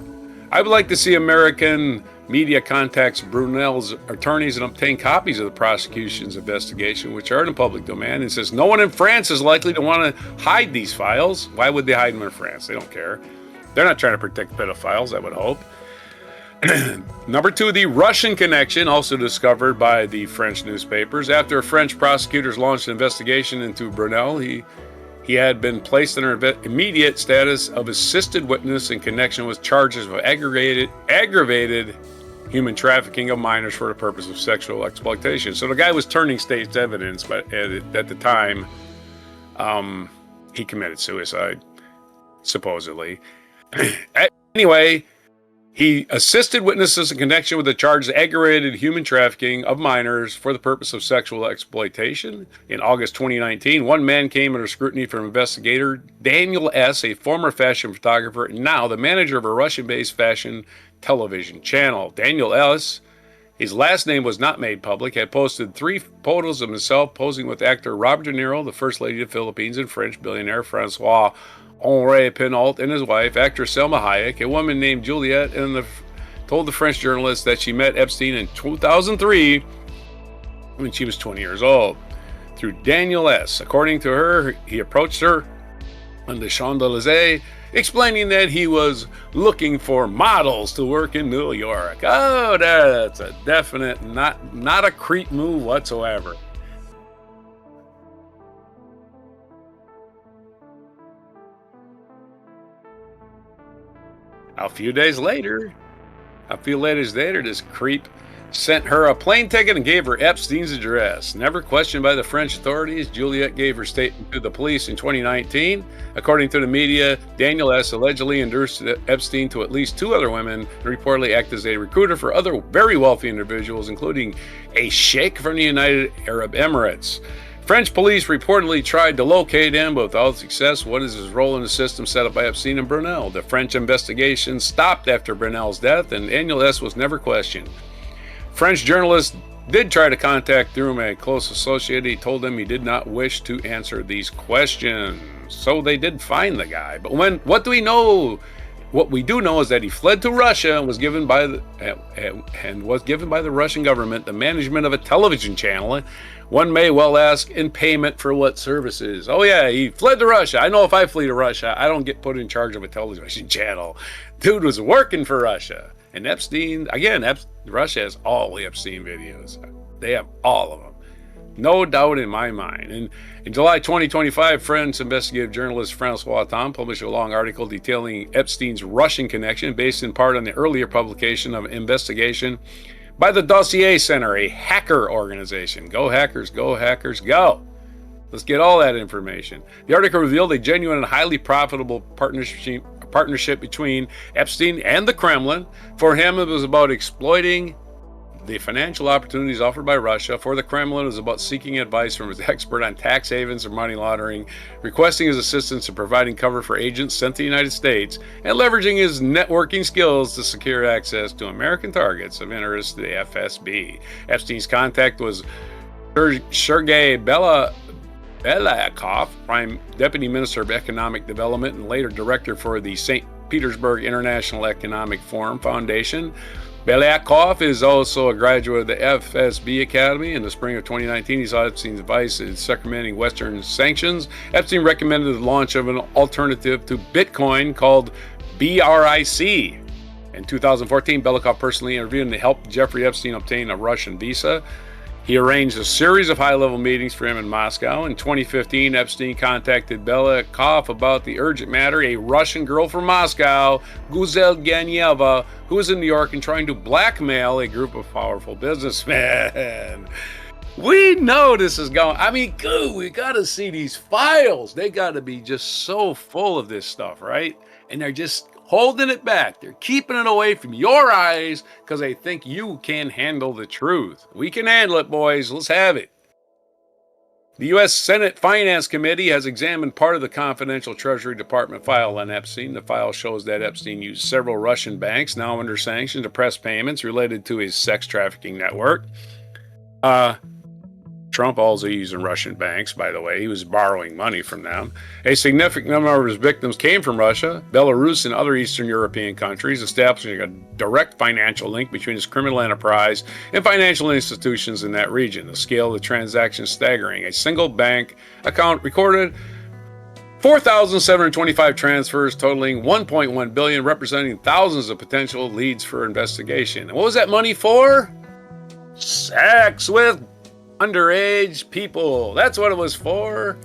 would like to see American media contacts Brunel's attorneys and obtain copies of the prosecution's investigation, which are in the public domain, and says no one in France is likely to want to hide these files. Why would they hide them in France? They don't care. They're not trying to protect pedophiles, I would hope. Number 2, the Russian connection, also discovered by the French newspapers. After French prosecutors launched an investigation into Brunel, he had been placed under immediate status of assisted witness in connection with charges of aggravated human trafficking of minors for the purpose of sexual exploitation. So the guy was turning state's evidence, but at the time, he committed suicide, supposedly. Anyway, he assisted witnesses in connection with the charge of aggravated human trafficking of minors for the purpose of sexual exploitation. In August 2019, one man came under scrutiny from investigator Daniel S., a former fashion photographer and now the manager of a Russian-based fashion television channel. Daniel S., his last name was not made public, had posted 3 photos of himself posing with actor Robert De Niro, the First Lady of the Philippines, and French billionaire Francois Henri Pinault and his wife, actress Selma Hayek, a woman named Juliette, and told the French journalist that she met Epstein in 2003 when she was 20 years old. Through Daniel S. According to her, he approached her on the Champs-Élysées, explaining that he was looking for models to work in New York. Oh, that's a definite, not a creep move whatsoever. A few days later, this creep sent her a plane ticket and gave her Epstein's address. Never questioned by the French authorities, Juliet gave her statement to the police in 2019. According to the media, Daniel S. allegedly endorsed Epstein to at least 2 other women and reportedly acted as a recruiter for other very wealthy individuals, including a sheikh from the United Arab Emirates. French police reportedly tried to locate him, but without success. What is his role in the system set up by Epstein and Brunel? The French investigation stopped after Brunel's death, and Daniel S. was never questioned. French journalists did try to contact through a close associate. He told them he did not wish to answer these questions. So they did find the guy. But what do we know? What we do know is that he fled to Russia and was given by the Russian government the management of a television channel. One may well ask, in payment for what services? Oh yeah, he fled to Russia. I know if I flee to Russia, I don't get put in charge of a television channel. Dude was working for Russia. And Epstein, again, Russia has all the Epstein videos. They have all of them. No doubt in my mind. And in July 2025, French investigative journalist Francois Tom published a long article detailing Epstein's Russian connection, based in part on the earlier publication of an investigation by the Dossier Center, a hacker organization. Go hackers, go hackers, go. Let's get all that information. The article revealed a genuine and highly profitable partnership between Epstein and the Kremlin. For him, it was about exploiting the financial opportunities offered by Russia. For the Kremlin, it was about seeking advice from his expert on tax havens and money laundering, requesting his assistance in providing cover for agents sent to the United States, and leveraging his networking skills to secure access to American targets of interest to the FSB. Epstein's contact was Sergei Belyakov, Prime Deputy Minister of Economic Development and later Director for the St. Petersburg International Economic Forum Foundation. Belyakov is also a graduate of the FSB Academy. In the spring of 2019, he saw Epstein's advice in circumventing Western sanctions. Epstein recommended the launch of an alternative to Bitcoin called BRIC. In 2014, Belyakov personally interviewed and helped Jeffrey Epstein obtain a Russian visa. He arranged a series of high-level meetings for him in Moscow. In 2015, Epstein contacted Belyakov about the urgent matter, a Russian girl from Moscow, Guzel Ganyeva, who was in New York and trying to blackmail a group of powerful businessmen. We know this is going. I mean, we got to see these files. They got to be just so full of this stuff, right? And they're just holding it back. They're keeping it away from your eyes because they think you can handle the truth. We can handle it, boys. Let's have it. The U.S. Senate Finance Committee has examined part of the confidential Treasury Department file on Epstein. The file shows that Epstein used several Russian banks, now under sanctions, to press payments related to his sex trafficking network. Trump also using Russian banks, by the way. He was borrowing money from them. A significant number of his victims came from Russia, Belarus, and other Eastern European countries, establishing a direct financial link between his criminal enterprise and financial institutions in that region. The scale of the transaction is staggering. A single bank account recorded 4,725 transfers totaling $1.1 billion, representing thousands of potential leads for investigation. And what was that money for? Sex with underage people. That's what it was for.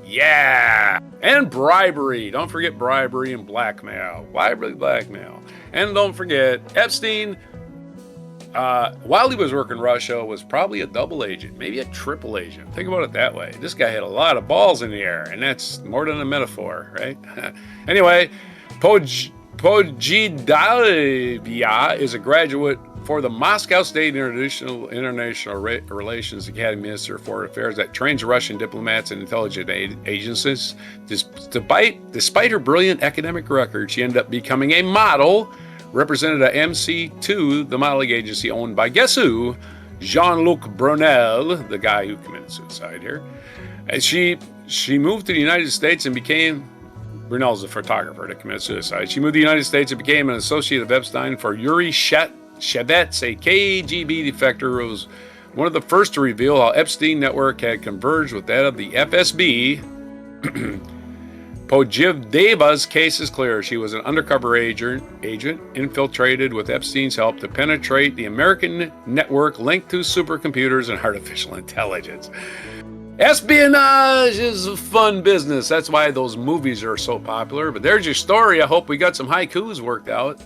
Yeah. And bribery. Don't forget bribery and blackmail. Blackmail. And don't forget, Epstein, while he was working Russia, was probably a double agent, maybe a triple agent. Think about it that way. This guy had a lot of balls in the air, and that's more than a metaphor, right? Anyway, Pogidalevia is a graduate for the Moscow State International Relations Academy Minister of Foreign Affairs that trains Russian diplomats and intelligence agencies. Despite her brilliant academic record, she ended up becoming a model, represented at MC2, the modeling agency owned by guess who? Jean-Luc Brunel, the guy who committed suicide here. And she moved to the United States and became, Brunel's a photographer that committed suicide. She moved to the United States and became an associate of Epstein for Yuri Shevets, a KGB defector, who was one of the first to reveal how Epstein network had converged with that of the FSB. Pogivdeva's case is clear. She was an undercover agent infiltrated with Epstein's help to penetrate the American network linked to supercomputers and artificial intelligence. Espionage is a fun business. That's why those movies are so popular. But there's your story. I hope we got some haikus worked out.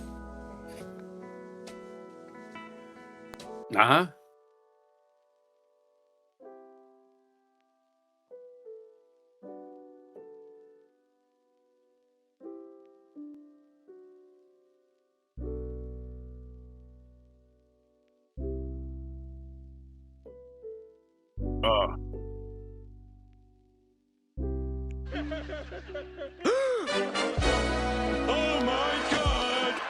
Uh-huh. Oh. Oh my God!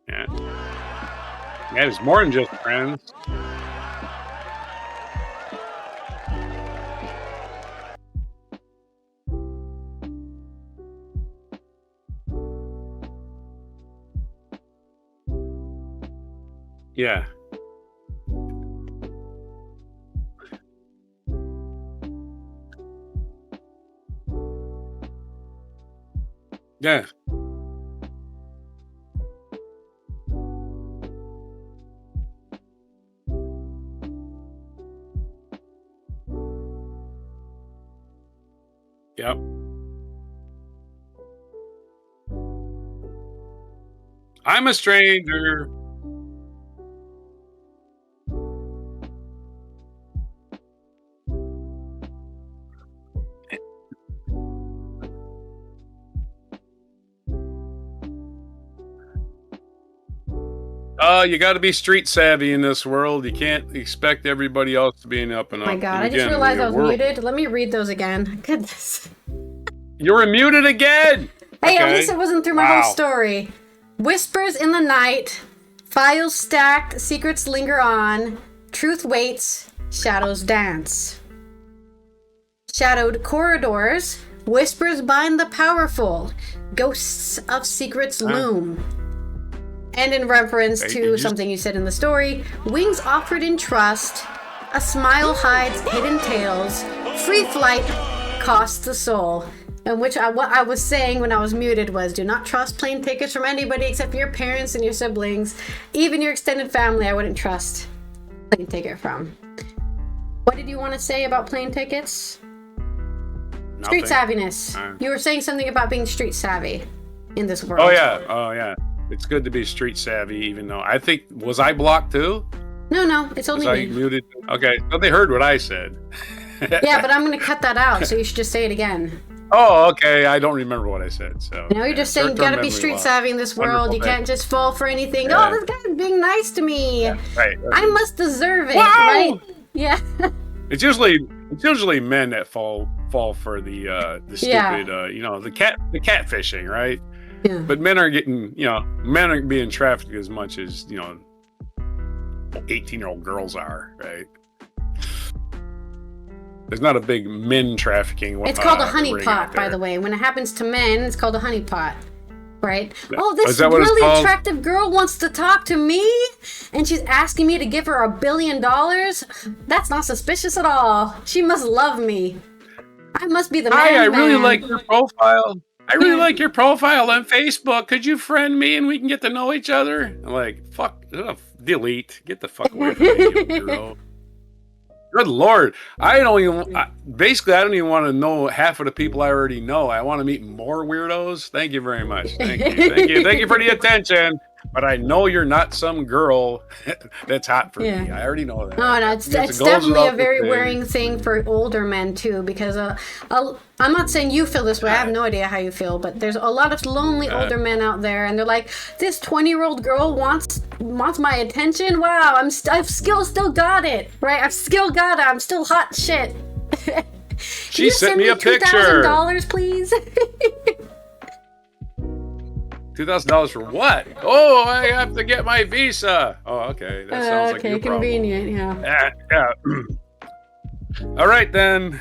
Yeah. Yeah, it's more than just friends. Yeah. Yeah. Yep. I'm a stranger. You got to be street savvy in this world. You can't expect everybody else to be an up and Oh up. my God, And I just again, realized I your was world- muted. Let me read those again. Goodness. You were muted again. Hey, at Okay. least it wasn't through my Wow. whole story. Whispers in the night, files stacked, secrets linger on, truth waits, shadows dance. Shadowed corridors, whispers bind the powerful, ghosts of secrets loom. And in reference Hey, to you something you said in the story, wings offered in trust, a smile hides hidden tales, free flight costs the soul. And what I was saying when I was muted was, do not trust plane tickets from anybody except for your parents and your siblings. Even your extended family, I wouldn't trust plane ticket from. What did you want to say about plane tickets? Nothing. Street savviness. You were saying something about being street savvy in this world. Oh yeah. It's good to be street savvy, even though was I blocked too? No, it's Was only I me. muted? Okay, so they heard what I said. Yeah, but I'm going to cut that out, so you should just say it again. Oh, okay. I don't remember what I said. So You know, you're just saying you short-term gotta be memory street loss. savvy in this world. Wonderful You thing. can't just fall for anything. Yeah. Oh, this guy's being nice to me. Right. I must deserve it, Wow! right? Yeah. It's usually men that fall for the stupid Yeah. the catfishing, right? Yeah. But men aren't being trafficked as much as 18-year-old girls are, right? There's not a big men trafficking. It's called a ring honeypot, out by there. the way. When it happens to men, it's called a honeypot. Right? Oh, Is this that what it's really called? attractive girl wants to talk to me, and she's asking me to give her $1 billion. That's not suspicious at all. She must love me. I must be the man. Hi, I really man. like your profile. I really like your profile on Facebook. Could you friend me and we can get to know each other? I'm like, fuck, delete. Get the fuck away from me, you weirdo. Good Lord. I don't even want to know half of the people I already know. I want to meet more weirdos. Thank you very much. Thank you. Thank you for the attention. But I know you're not some girl that's hot for me. Yeah. I already know that. Oh, no, it's It goes definitely a without very saying. worrying thing for older men too, because I'm not saying you feel this way. I have no idea how you feel, but there's a lot of lonely older men out there, and they're like, this 20-year-old girl wants my attention. Wow, I've still got it, right? I've still got it. I'm still hot shit. She sent me a picture. $2,000, please. $2,000 for what? Oh, I have to get my visa. Oh, okay. That sounds like okay, your problem. convenient, yeah. Yeah. All right, then.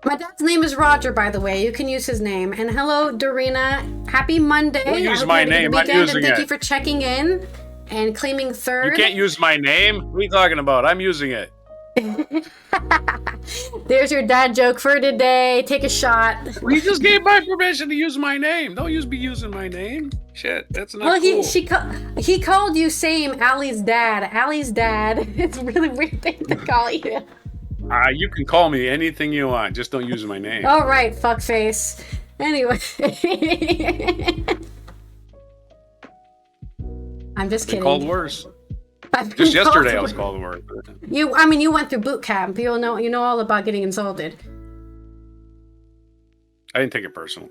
My dad's name is Roger, by the way. You can use his name. And hello, Dorina. Happy Monday. Don't I use hope my you had a good name. I'm weekend, using and thank it. you for checking in and claiming third. You can't use my name. What are you talking about? I'm using it. There's your dad joke for today. Take a shot. You just gave my permission to use my name. Don't be using my name. Shit, that's not Well, cool. he called you same Allie's dad. Allie's dad. It's a really weird thing to call you. You can call me anything you want. Just don't use my name. All right, fuckface. Anyway. I'm just kidding. Called worse. I've been Just yesterday called I was called worse. You went through boot camp. You know all about getting insulted. I didn't take it personal.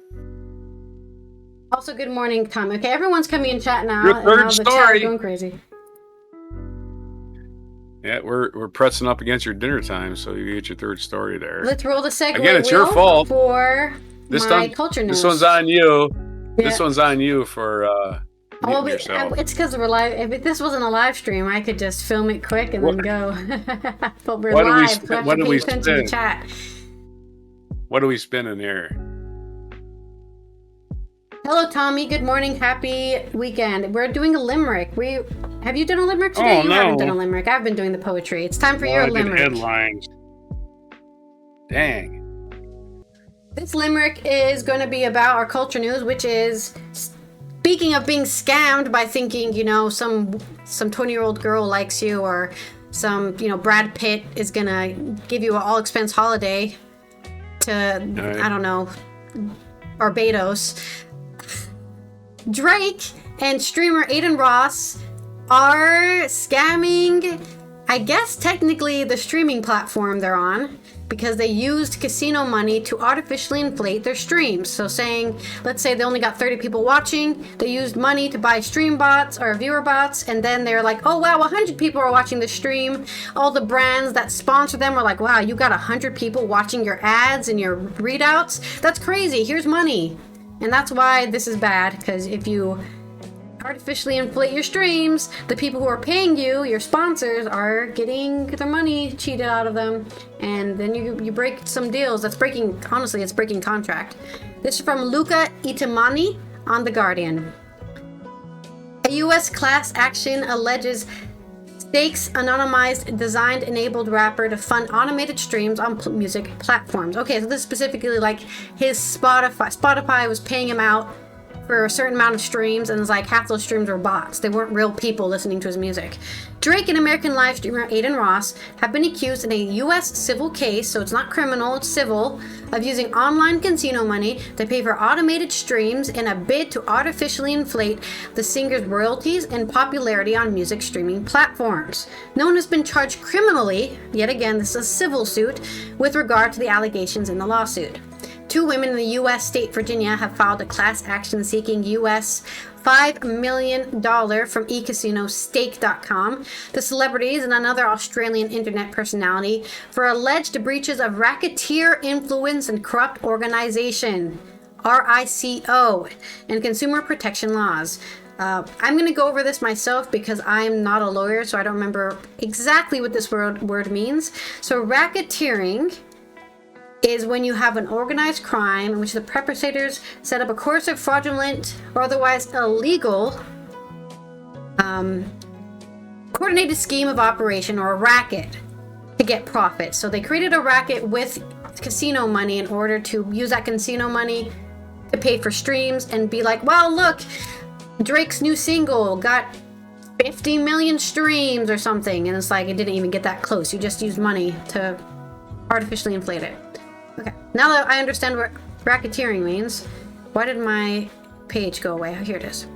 Also, good morning, Tom. Okay, everyone's coming in chat now. Your third and now the chat story. is going crazy. Yeah, we're pressing up against your dinner time, so you get your third story there. Let's roll the segue Again, it's wheel your fault. for my culture news. This one's on you. Yeah. This one's on you for Well, yourself. it's because we're live. If this wasn't a live stream, I could just film it quick and then go. But we're What do we live. spin- So I have what to do pay we attention to spin? chat. What are we spinning here? Hello, Tommy. Good morning. Happy weekend. We're doing a limerick. Have you done a limerick today? Oh, You no. haven't done a limerick. I've been doing the poetry. It's time for your I did limerick. headlines. Dang. This limerick is going to be about our culture news, which is speaking of being scammed by thinking, some 20-year-old girl likes you, or some, Brad Pitt is going to give you an all-expense holiday to, I don't know, Barbados. Drake and streamer Aiden Ross are scamming, I guess technically the streaming platform they're on, because they used casino money to artificially inflate their streams. So let's say they only got 30 people watching, they used money to buy stream bots or viewer bots, and then they're like, oh wow, 100 people are watching the stream. All the brands that sponsor them are like, wow, you got 100 people watching your ads and your readouts? That's crazy, here's money. And that's why this is bad, because if you artificially inflate your streams, the people who are paying you, your sponsors, are getting their money cheated out of them, and then you break some deals. It's breaking contract. This is from Luca Itimani on The Guardian. A U.S. class action alleges stakes anonymized designed-enabled rapper to fund automated streams on music platforms. Okay, so this is specifically like his Spotify was paying him out for a certain amount of streams, and it's like half those streams were bots. They weren't real people listening to his music. Drake and American live streamer Aiden Ross have been accused in a U.S. civil case, so it's not criminal, it's civil, of using online casino money to pay for automated streams in a bid to artificially inflate the singer's royalties and popularity on music streaming platforms. No one has been charged criminally, yet again this is a civil suit, with regard to the allegations in the lawsuit. 2 women in the U.S. state Virginia have filed a class action seeking U.S. $5 million from e-casino Stake.com, the celebrities and another Australian internet personality, for alleged breaches of racketeer influence and corrupt organization, RICO, and consumer protection laws. I'm going to go over this myself because I'm not a lawyer, so I don't remember exactly what this word means. So racketeering is when you have an organized crime in which the perpetrators set up a coercive, fraudulent, or otherwise illegal coordinated scheme of operation, or a racket, to get profit. So they created a racket with casino money in order to use that casino money to pay for streams and be like, well, look, Drake's new single got 50 million streams or something. And it's like, it didn't even get that close. You just used money to artificially inflate it. Okay, now that I understand what racketeering means, why did my page go away? Here it is.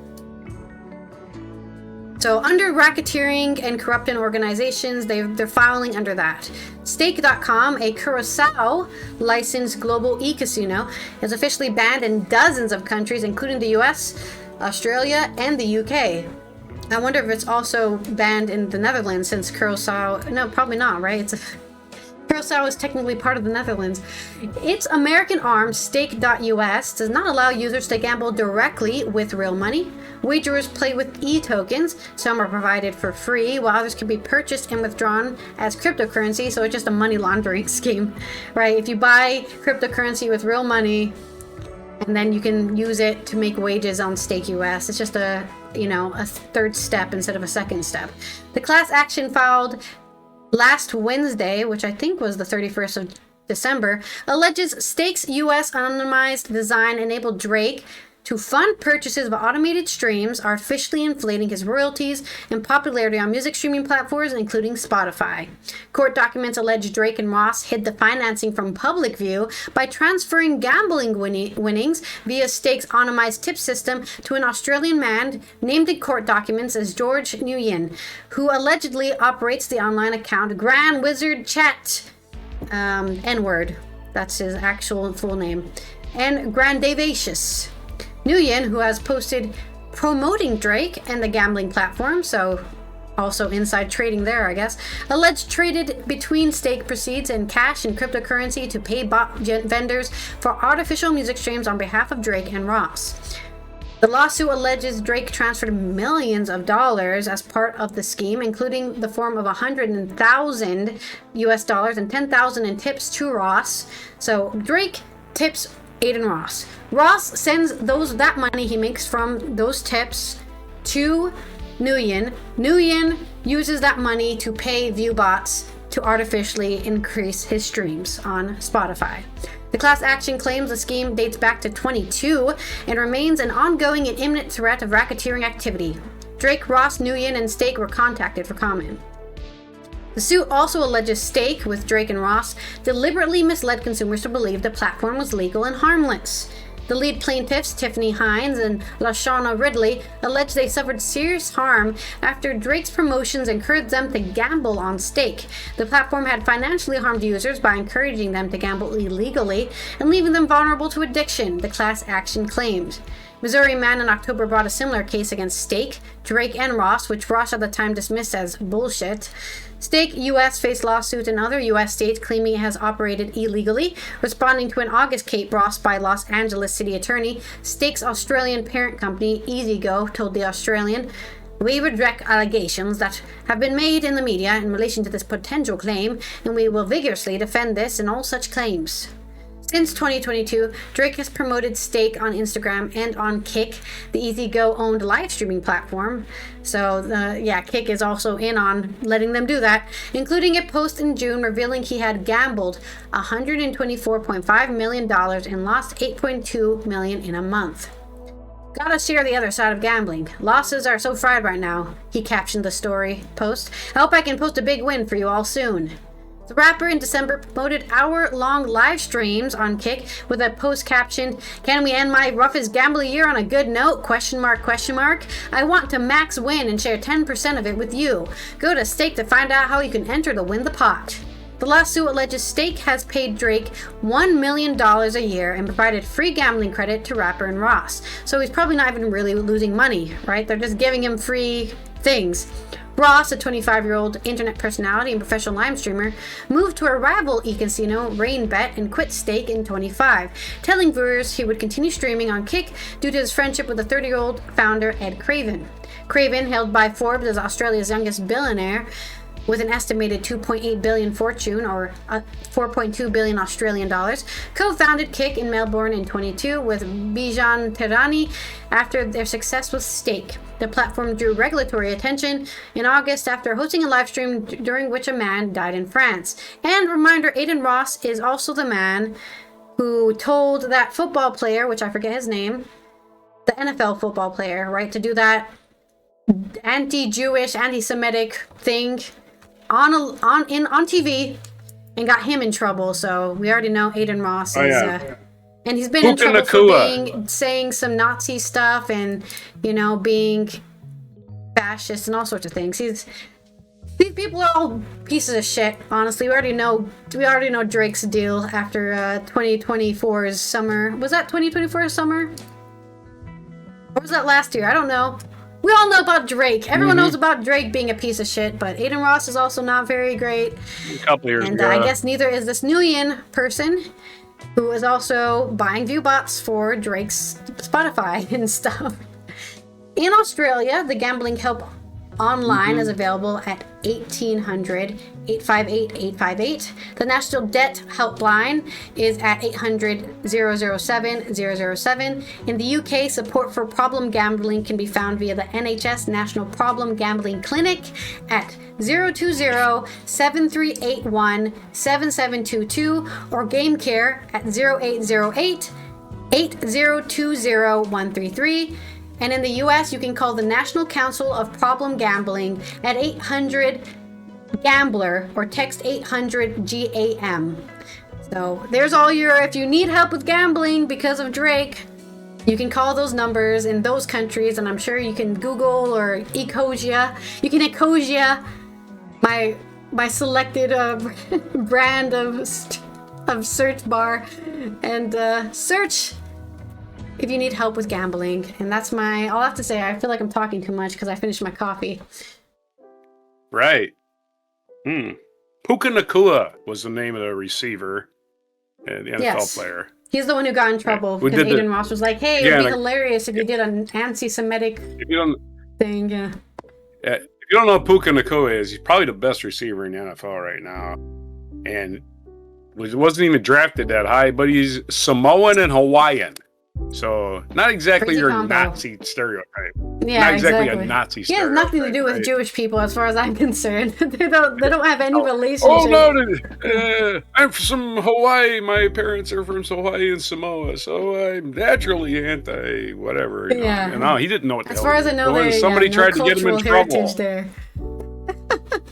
So under racketeering and corrupting organizations, they're filing under that. Stake.com, a Curacao licensed global e-casino, is officially banned in dozens of countries, including the US, Australia, and the UK. I wonder if it's also banned in the Netherlands, since Curacao, no, probably not, right? Curacao is technically part of the Netherlands. Its American arm, Stake.us, does not allow users to gamble directly with real money. Wagerers play with e-tokens. Some are provided for free, while others can be purchased and withdrawn as cryptocurrency, so it's just a money laundering scheme, right? If you buy cryptocurrency with real money, and then you can use it to make wages on Stake.us, it's just a third step instead of a second step. The class action filed last Wednesday, which I think was the 31st of December, alleges Stakes US anonymized design enabled Drake to fund purchases of automated streams, artificially inflating his royalties and popularity on music streaming platforms, including Spotify. Court documents allege Drake and Ross hid the financing from public view by transferring gambling winnings via Stake's anonymized tip system to an Australian man named in court documents as George Nguyen, who allegedly operates the online account Grand Wizard Chat, N-word, that's his actual full name, and Grandavacious. Nguyen, who has posted promoting Drake and the gambling platform, so also inside trading there, I guess, alleged traded between Stake proceeds and cash and cryptocurrency to pay bot vendors for artificial music streams on behalf of Drake and Ross. The lawsuit alleges Drake transferred millions of dollars as part of the scheme, including the form of $100,000 US and $10,000 in tips to Ross. So Drake tips Aiden Ross. Ross sends that money he makes from those tips to Nguyen. Nguyen uses that money to pay view bots to artificially increase his streams on Spotify. The class action claims the scheme dates back to 2022 and remains an ongoing and imminent threat of racketeering activity. Drake, Ross, Nguyen, and Stake were contacted for comment. The suit also alleges Stake, with Drake and Ross, deliberately misled consumers to believe the platform was legal and harmless. The lead plaintiffs, Tiffany Hines and LaShawna Ridley, allege they suffered serious harm after Drake's promotions encouraged them to gamble on Stake. The platform had financially harmed users by encouraging them to gamble illegally and leaving them vulnerable to addiction, the class action claimed. Missouri man in October brought a similar case against Stake, Drake, and Ross, which Ross at the time dismissed as bullshit. Stake U.S. faced lawsuits in other U.S. states claiming it has operated illegally. Responding to an August Kate Ross by Los Angeles city attorney, Stake's Australian parent company, EasyGo, told The Australian, "We reject allegations that have been made in the media in relation to this potential claim, and we will vigorously defend this and all such claims." Since 2022, Drake has promoted Stake on Instagram and on Kick, the EasyGo-owned live streaming platform. So, Kick is also in on letting them do that, including a post in June revealing he had gambled $124.5 million and lost $8.2 million in a month. "Gotta share the other side of gambling. Losses are so fried right now," he captioned the story post. "I hope I can post a big win for you all soon." The rapper in December promoted hour-long live streams on Kick with a post captioned, "Can we end my roughest gambling year on a good note? ? I want to max win and share 10% of it with you. Go to Stake to find out how you can enter to win the pot." The lawsuit alleges Stake has paid Drake $1 million a year and provided free gambling credit to rapper and Ross. So he's probably not even really losing money, right? They're just giving him free things. Ross, a 25-year-old internet personality and professional live streamer, moved to a rival e-casino, RainBet, and quit Stake in 2025, telling viewers he would continue streaming on Kick due to his friendship with the 30-year-old founder Ed Craven. Craven, hailed by Forbes as Australia's youngest billionaire, with an estimated 2.8 billion fortune, or 4.2 billion Australian dollars, co-founded Kick in Melbourne in 2022 with Bijan Terani after their success with Stake. The platform drew regulatory attention in August after hosting a live stream during which a man died in France. And reminder, Aiden Ross is also the man who told that football player, which I forget his name, the NFL football player, right, to do that anti-Jewish, anti-Semitic thing on TV and got him in trouble. So we already know Aiden Ross is and he's been in trouble for saying some Nazi stuff and, being fascist and all sorts of things. These people are all pieces of shit, honestly. We already know Drake's deal after 2024's summer. Was that 2024's summer? Or was that last year? I don't know. We all know about Drake. Everyone knows about Drake being a piece of shit, but Aiden Ross is also not very great. A couple years and ago. I guess neither is this Nguyen person, who is also buying view bots for Drake's Spotify and stuff. In Australia, the gambling help online is available at 1800-858-858. The National Debt Helpline is at 800-007-007. In the UK, support for problem gambling can be found via the NHS National Problem Gambling Clinic at 020-7381-7722 or Game Care at 0808 8020133. And in the US, you can call the National Council of Problem Gambling at 800-GAMBLER or text 800-GAM. So there's all your, if you need help with gambling because of Drake, you can call those numbers in those countries, and I'm sure you can Google or Ecosia. You can Ecosia my selected brand of search bar and search if you need help with gambling. And that's my, I'll have to say, I feel like I'm talking too much because I finished my coffee. Right. Puka Nakua was the name of the receiver, the NFL player. He's the one who got in trouble because Aiden Ross was like, hey, it would be hilarious if you did an anti-Semitic thing. Yeah. If you don't know who Puka Nakua is, he's probably the best receiver in the NFL right now. And wasn't even drafted that high, but he's Samoan and Hawaiian. So not exactly Crazy your combo. Nazi stereotype. Yeah, not exactly exactly. a Nazi He stereotype. has nothing to do with Jewish people, as far as I'm concerned. they don't have any relationship. Oh no, I'm from Hawaii. My parents are from Hawaii and Samoa, so I'm naturally anti whatever. You know? And no, he didn't know what the as hell far as I know, somebody tried to get him in trouble. There.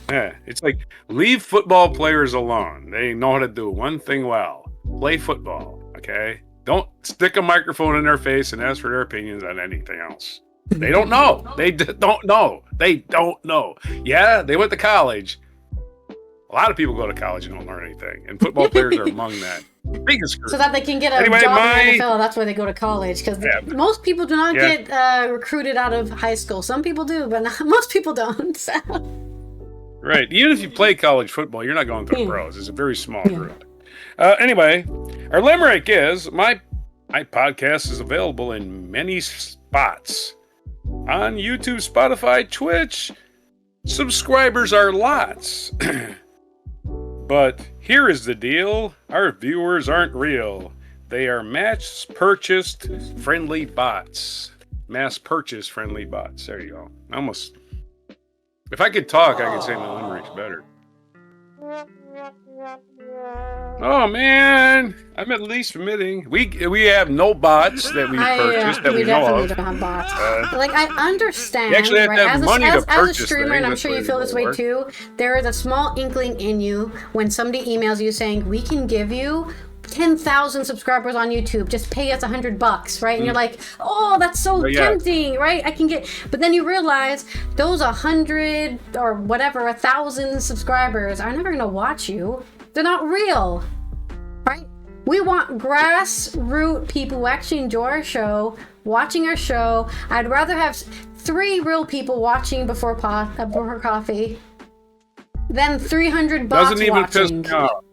Yeah, it's like, leave football players alone. They know how to do one thing well: play football. Okay. Don't stick a microphone in their face and ask for their opinions on anything else. They don't know. They don't know. They don't know. Yeah, they went to college. A lot of people go to college and don't learn anything. And football players are among that. Biggest group. So that they can get a job in the NFL, that's why they go to college. Because most people do not get recruited out of high school. Some people do, but most people don't. So. Right. Even if you play college football, you're not going to the pros. It's a very small group. Anyway, our limerick is, my podcast is available in many spots. On YouTube, Spotify, Twitch, subscribers are lots. But here is the deal. Our viewers aren't real. They are mass-purchased friendly bots. Mass-purchased friendly bots. There you go. Almost. If I could talk, I could say my limericks better. Oh man, I'm at least admitting we have no bots that we purchased that we know of. Don't have bots. Like, I understand. You actually have to have money to purchase as a streamer, and I'm sure you feel this way too. There is a small inkling in you when somebody emails you saying, "We can give you 10,000 subscribers on YouTube. Just pay us $100, right?" And you're like, "Oh, that's so tempting, right? I can get." But then you realize those 100 or whatever, 1,000 subscribers are never gonna watch you. They're not real, right? We want grassroots people who actually enjoy our show, watching our show. I'd rather have 3 real people watching before coffee than 300 bots Doesn't even watching. piss me off.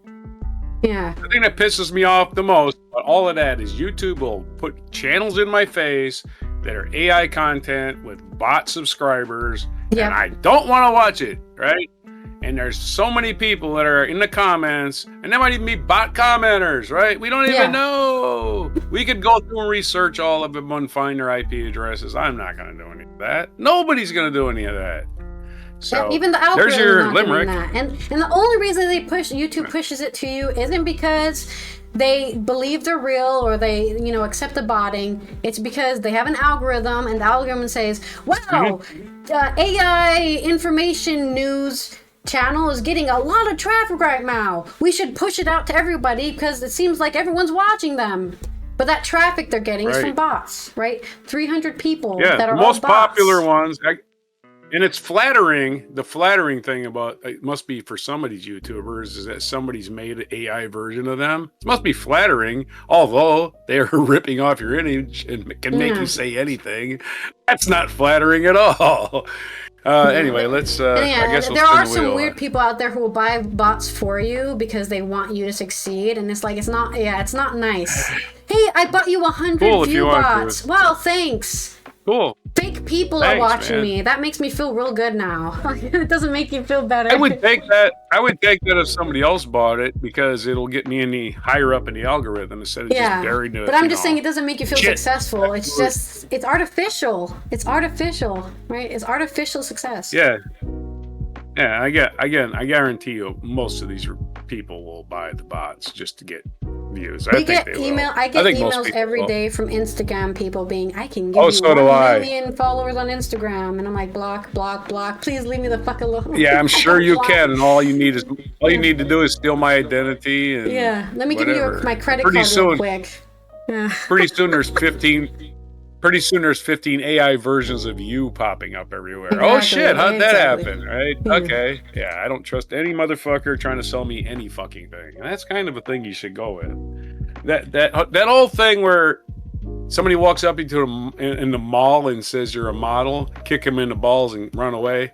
Yeah. The thing that pisses me off the most, but all of that, is YouTube will put channels in my face that are AI content with bot subscribers, and I don't want to watch it, right? And there's so many people that are in the comments, and there might even be bot commenters, right? We don't even know. We could go through and research all of them and find their IP addresses. I'm not going to do any of that. Nobody's going to do any of that. So even the algorithm there's your not limerick. doing that. And the only reason YouTube pushes it to you isn't because they believe they're real or they accept the botting. It's because they have an algorithm, and the algorithm says, "Wow, AI information news channel is getting a lot of traffic right now. We should push it out to everybody because it seems like everyone's watching them." But that traffic they're getting is from bots, right? 300 people that are the most all bots. popular ones. And it's flattering. The flattering thing about it must be for some of these YouTubers is that somebody's made an AI version of them. It must be flattering, although they are ripping off your image and can make you say anything. That's not flattering at all. Anyway, let's. I guess there are some weird people out there who will buy bots for you because they want you to succeed, and it's like it's not nice. Hey, I bought you 100 view bots. Wow, thanks. Cool. Fake people are watching me. That makes me feel real good now. It doesn't make you feel better. I would take that. If somebody else bought it because it'll get me any higher up in the algorithm instead of just buried in it. But I'm just saying it doesn't make you feel successful. It's just it's artificial. It's artificial, right? It's artificial success. Yeah. I guarantee you, most of these people will buy the bots just to get views. I get emails most people every will. day from Instagram people being, I can give Oh, you so do 1 I. million followers on Instagram, and I'm like, block, block, block. Please leave me the fuck alone. Yeah, I'm I sure don't you want- can, and all you need to do is steal my identity and Yeah, let me whatever. give you my credit Pretty card soon, real quick. Yeah. Pretty soon there's 15 AI versions of you popping up everywhere. Oh Exactly, shit, how'd that exactly. happen? Right? Yeah. Okay. Yeah, I don't trust any motherfucker trying to sell me any fucking thing. And that's kind of a thing you should go with. That whole thing where somebody walks up into in the mall and says you're a model, kick him in the balls and run away.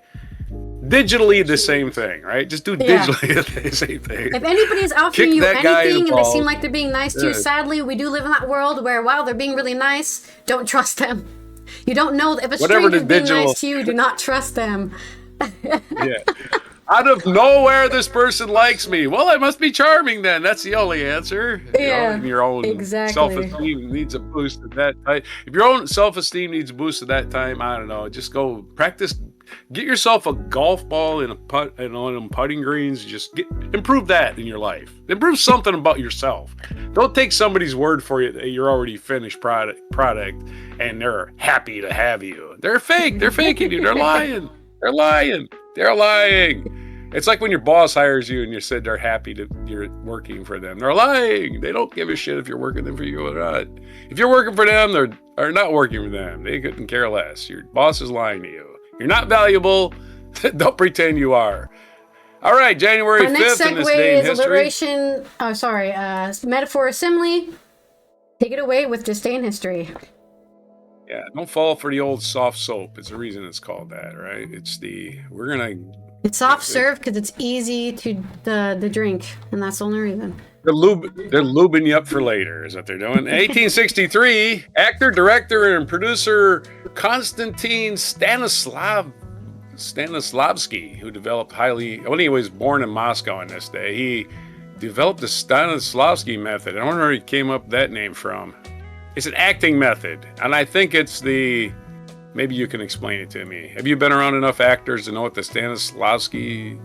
Digitally, the same thing, right? Just do digitally the same thing. If anybody's offering Kick you that guy in anything the and they balls. seem like they're being nice to you, sadly, we do live in that world where, wow, they're being really nice. Don't trust them. You don't know if a Whatever the stranger's being digital- nice to you, do not trust them. Yeah. Out of nowhere, this person likes me. Well, I must be charming then. That's the only answer. Yeah, And your own exactly. self-esteem needs a boost at that time. If your own self-esteem needs a boost at that time, I don't know. Just go practice. Get yourself a golf ball and a putt and on them putting greens. Just improve that in your life. Improve something about yourself. Don't take somebody's word for you that you're already finished product and they're happy to have you. They're fake. They're faking you. They're lying. They're lying. They're lying. It's like when your boss hires you and you said they're happy that you're working for them. They're lying. They don't give a shit if you're working for you or not. If you're working for them, they're not working for them. They couldn't care less. Your boss is lying to you. You're not valuable. Don't pretend you are. All right, January Our next 5th in this day in segue is history. alliteration. Metaphor simile. Take it away with this day in history. Yeah, don't fall for the old soft soap. It's the reason it's called that, right? It's soft serve because it's easy to the drink, and that's the only reason. They're lubing you up for later, is what they're doing. 1863, actor, director, and producer Konstantin Stanislavski, who developed when he was born in Moscow on this day, he developed the Stanislavski method. I wonder where he came up with that name from. It's an acting method, and I think it's maybe you can explain it to me. Have you been around enough actors to know what the Stanislavski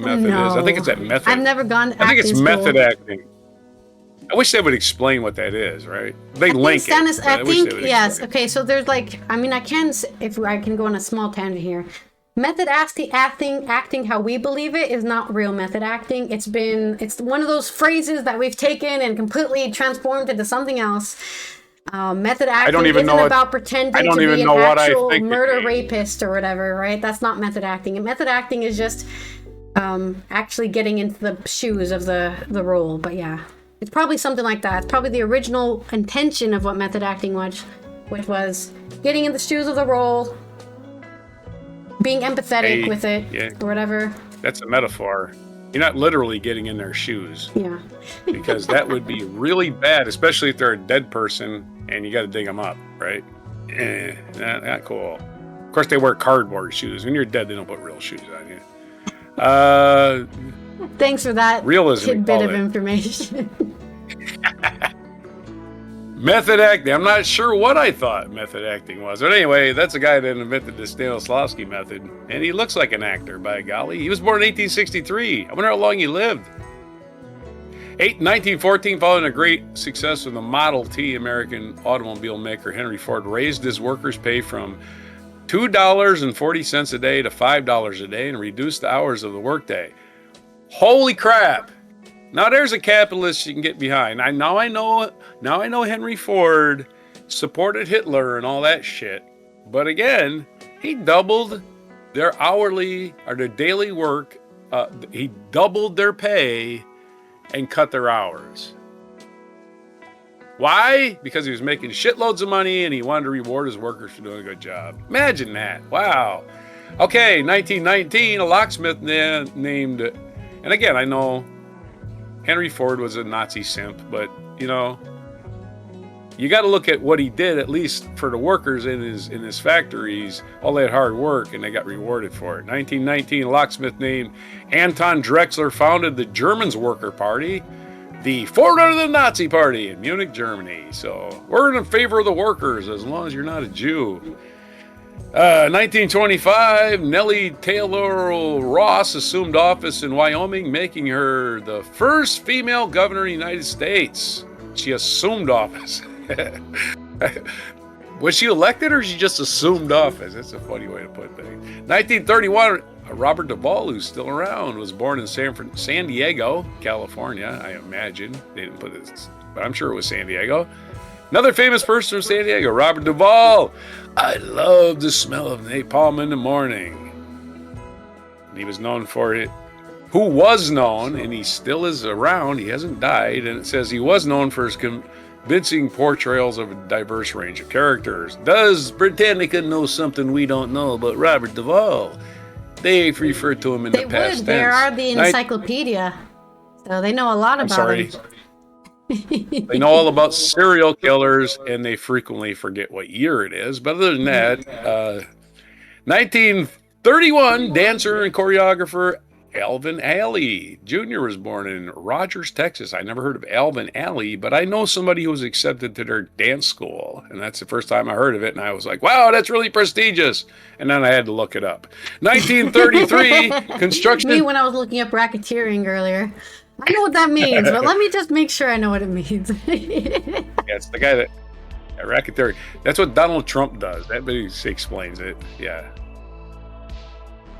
method is? I think it's that method. I've never gone to I think it's acting method school. acting. I wish they would explain what that is, right? They link it. I wish they think would yes. explain Okay, so there's if I can go on a small tangent here. Method acting how we believe it is not real method acting. It's one of those phrases that we've taken and completely transformed into something else. Method acting isn't about pretending to be an actual murder rapist or whatever, right? That's not method acting. And method acting is just actually getting into the shoes of the role. But yeah, it's probably something like that. It's probably the original intention of what method acting was, which was getting in the shoes of the role, being empathetic with it, or whatever. That's a metaphor. You're not literally getting in their shoes. Yeah. Because that would be really bad, especially if they're a dead person and you got to dig them up, right? Not cool. Of course, they wear cardboard shoes. When you're dead, they don't put real shoes on you. Thanks for that realism, tidbit of information. Method acting. I'm not sure what I thought method acting was. But anyway, that's a guy that invented the Stanislavski method. And he looks like an actor, by golly. He was born in 1863. I wonder how long he lived. 1914, following a great success with the Model T, American automobile maker Henry Ford raised his workers' pay from $2.40 a day to $5 a day and reduced the hours of the workday. Holy crap! Now there's a capitalist you can get behind. Now I know Henry Ford supported Hitler and all that shit. But again, he doubled their hourly or their daily work. He doubled their pay and cut their hours. Why? Because he was making shitloads of money and he wanted to reward his workers for doing a good job. Imagine that. Wow. Okay, 1919, a locksmith named, and again, I know Henry Ford was a Nazi simp, but, you got to look at what he did, at least for the workers in his factories, all that hard work, and they got rewarded for it. 1919, a locksmith named Anton Drexler founded the Germans Worker Party, the forerunner of the Nazi Party in Munich, Germany. So we're in favor of the workers as long as you're not a Jew. 1925, Nellie Taylor Ross assumed office in Wyoming, making her the first female governor of the United States. She assumed office. Was she elected or she just assumed office? That's a funny way to put things. 1931, Robert Duvall, who's still around, was born in San Diego, California. I imagine they didn't put this, but I'm sure it was San Diego. Another famous person from San Diego, Robert Duvall. I love the smell of napalm in the morning. He was known for it. Who was known, and he still is around, he hasn't died, and it says he was known for his convincing portrayals of a diverse range of characters. Does Britannica know something we don't know about Robert Duvall? They refer to him in the past tense. They are the encyclopedia, so they know a lot about him. They know all about serial killers, and they frequently forget what year it is. But other than that, 1931, dancer and choreographer Alvin Ailey Jr. was born in Rogers, Texas. I never heard of Alvin Ailey, but I know somebody who was accepted to their dance school, and that's the first time I heard of it, and I was like, wow, that's really prestigious. And then I had to look it up. 1933, construction... Me when I was looking up racketeering earlier. I know what that means, but let me just make sure I know what it means. Yeah, it's the guy that... Yeah, racketeering. That's what Donald Trump does. That explains it. Yeah.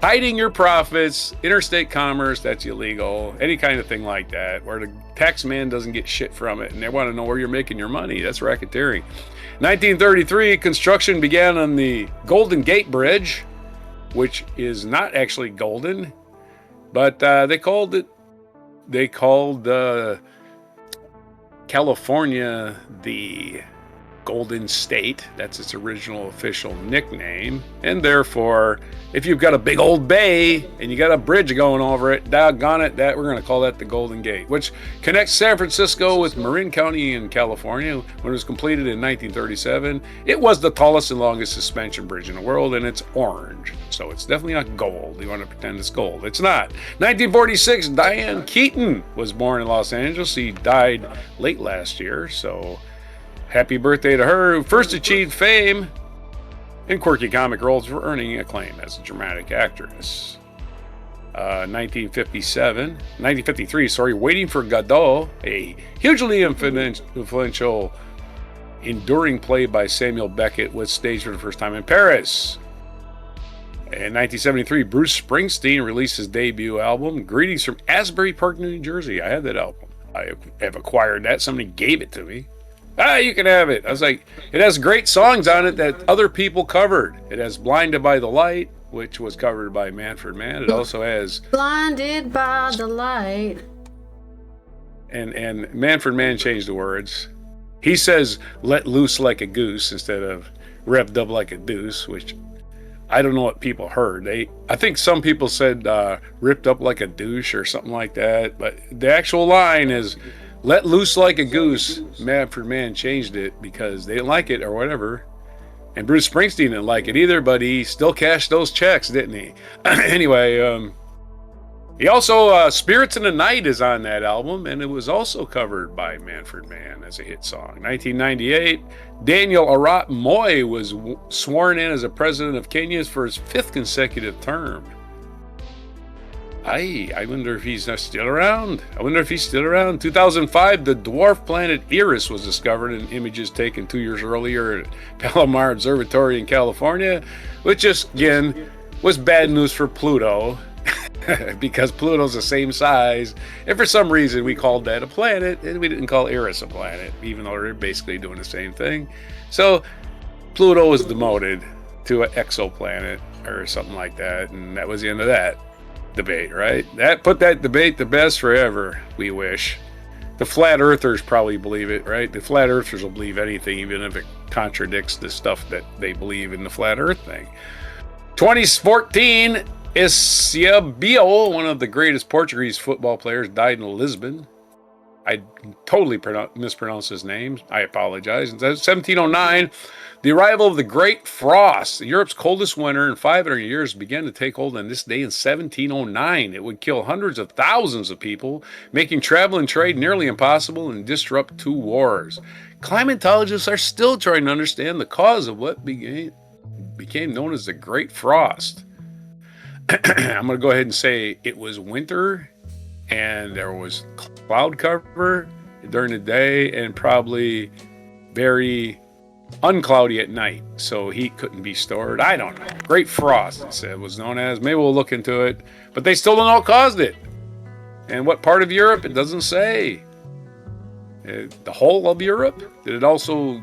Hiding your profits, interstate commerce, that's illegal. Any kind of thing like that, where the tax man doesn't get shit from it, and they want to know where you're making your money. That's racketeering. 1933, construction began on the Golden Gate Bridge, which is not actually golden, but they called California the Golden State. That's its original official nickname. And therefore, if you've got a big old bay and you got a bridge going over it, doggone it, that we're going to call that the Golden Gate, which connects San Francisco with Marin County in California. When it was completed in 1937, it was the tallest and longest suspension bridge in the world, and it's orange. So it's definitely not gold. You want to pretend it's gold. It's not. 1946, Diane Keaton was born in Los Angeles. She died late last year, so happy birthday to her, who first achieved fame in quirky comic roles for earning acclaim as a dramatic actress. 1953, Waiting for Godot, a hugely influential, enduring play by Samuel Beckett, was staged for the first time in Paris. In 1973, Bruce Springsteen released his debut album, Greetings from Asbury Park, New Jersey. I have that album. I have acquired that. Somebody gave it to me. You can have it. I was like, it has great songs on it that other people covered. It has Blinded by the Light, which was covered by Manfred Mann. It also has Blinded by the Light. And Manfred Mann changed the words. He says, let loose like a goose instead of revved up like a deuce, which I don't know what people heard. I think some people said ripped up like a douche or something like that. But the actual line is, let loose like a goose. Manfred Mann changed it because they didn't like it or whatever. And Bruce Springsteen didn't like it either, but he still cashed those checks, didn't he? Anyway, he also, Spirits in the Night is on that album, and it was also covered by Manfred Mann as a hit song. 1998, Daniel Arap Moi was sworn in as a president of Kenya for his 5th consecutive term. I wonder if he's still around. 2005, the dwarf planet Eris was discovered in images taken 2 years earlier at Palomar Observatory in California, which just, again, was bad news for Pluto because Pluto's the same size. And for some reason, we called that a planet, and we didn't call Eris a planet, even though they're basically doing the same thing. So Pluto was demoted to an exoplanet or something like that, and that was the end of that debate, right? That put that debate to best forever, we wish. The flat earthers probably believe it, right? The flat earthers will believe anything, even if it contradicts the stuff that they believe in the flat earth thing. 2014, Eusebio, one of the greatest Portuguese football players, died in Lisbon. I totally mispronounced his name. I apologize. In 1709, the arrival of the Great Frost, Europe's coldest winter in 500 years, began to take hold on this day in 1709. It would kill hundreds of thousands of people, making travel and trade nearly impossible and disrupt 2 wars. Climatologists are still trying to understand the cause of what began became known as the Great Frost. I'm going to go ahead and say it was winter and there was cloud cover during the day and probably very uncloudy at night, so heat couldn't be stored. I don't know. Great Frost, it was known as. Maybe we'll look into it, but they still don't know what caused it. And what part of Europe? It doesn't say. The whole of Europe? Did it also,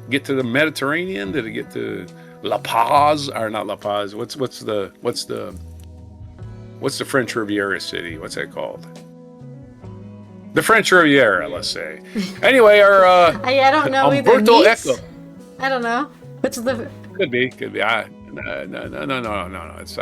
get to the Mediterranean? Did it get to La Paz? Or not La Paz? What's the French Riviera city? What's that called? The French Riviera, let's say. Anyway, our I don't know Umberto either. Eco. I don't know. What's the? Could be. No. It's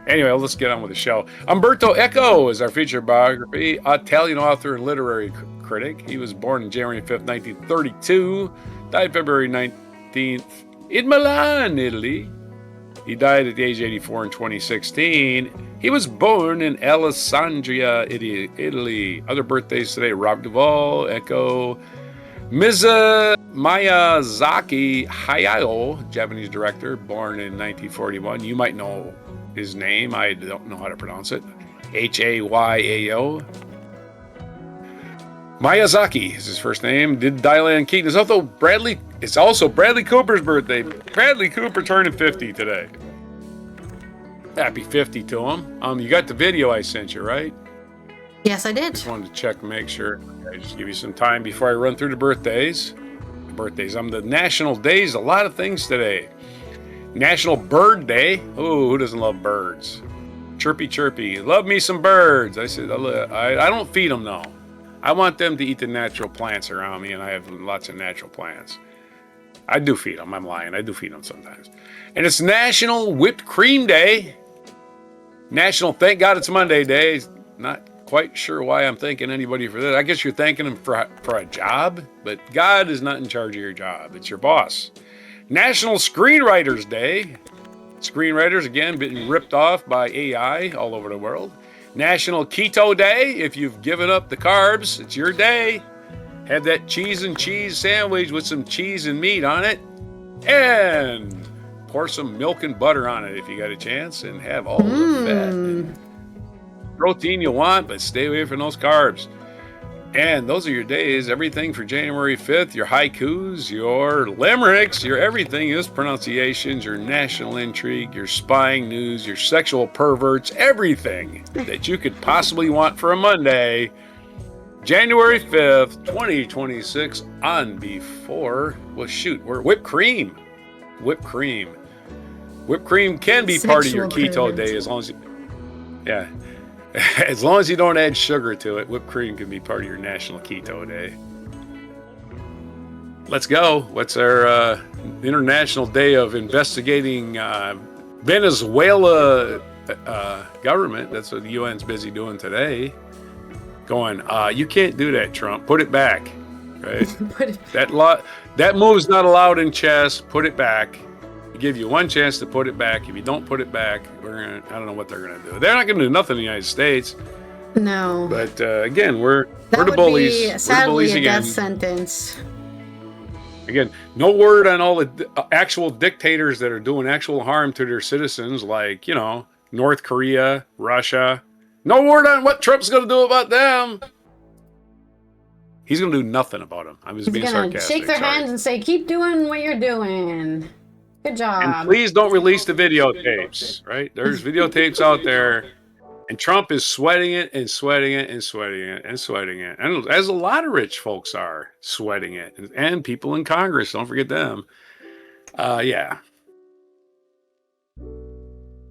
Anyway, let's get on with the show. Umberto Eco is our featured biography. Italian author and literary critic. He was born on January 5th, 1932. Died February 19th in Milan, Italy. He died at the age of 84 in 2016. He was born in Alessandria, Italy. Other birthdays today: Robert Duvall, Eco, Miyazaki Hayao, Japanese director, born in 1941. You might know his name. I don't know how to pronounce it. Hayao. Miyazaki is his first name. Did Diane Keaton. It's also Bradley Cooper's birthday. Bradley Cooper turning 50 today. Happy 50 to him. You got the video I sent you, right? Yes, I did. Just wanted to check and make sure. I just give you some time before I run through the birthdays. The national days, a lot of things today. National Bird Day. Oh, who doesn't love birds? Chirpy, chirpy. Love me some birds. I said, I don't feed them, though. I want them to eat the natural plants around me, and I have lots of natural plants. I do feed them. I'm lying. I do feed them sometimes. And it's National Whipped Cream Day. National Thank God It's Monday Day. Not quite sure why I'm thanking anybody for that. I guess you're thanking them for a job, but God is not in charge of your job. It's your boss. National Screenwriters Day. Screenwriters, again, being ripped off by AI all over the world. National Keto Day. If you've given up the carbs, it's your day. Have that cheese and cheese sandwich with some cheese and meat on it. And pour some milk and butter on it if you got a chance, and have all the fat and protein you want, but stay away from those carbs. And those are your days. Everything for January 5th, your haikus, your limericks, your everything is pronunciations, your national intrigue, your spying news, your sexual perverts, everything that you could possibly want for a Monday. January 5th, 2026, on before, we're whipped cream. Whipped cream. Whipped cream can be part of your keto day as long as as long as you don't add sugar to it. Whipped cream can be part of your National Keto Day. Let's go. What's our International Day of Investigating Venezuela government? That's what the UN's busy doing today. Going, you can't do that, Trump. Put it back. Right? That move's not allowed in chess. Put it back. We give you one chance to put it back. If you don't put it back, I don't know what they're gonna do. They're not gonna do nothing in the United States. No. But again, we're the bullies. That would be, sadly, we're the bullies a again. death sentence. Again, no word on all the actual dictators that are doing actual harm to their citizens, like, North Korea, Russia. No word on what Trump's going to do about them. He's going to do nothing about them. I'm just being sarcastic. Shake their hands and say, keep doing what you're doing. Good job. And please don't release the videotapes, right? There's videotapes out there, and Trump is sweating it and sweating it and sweating it and sweating it. And as a lot of rich folks are sweating it. And people in Congress, don't forget them. Yeah.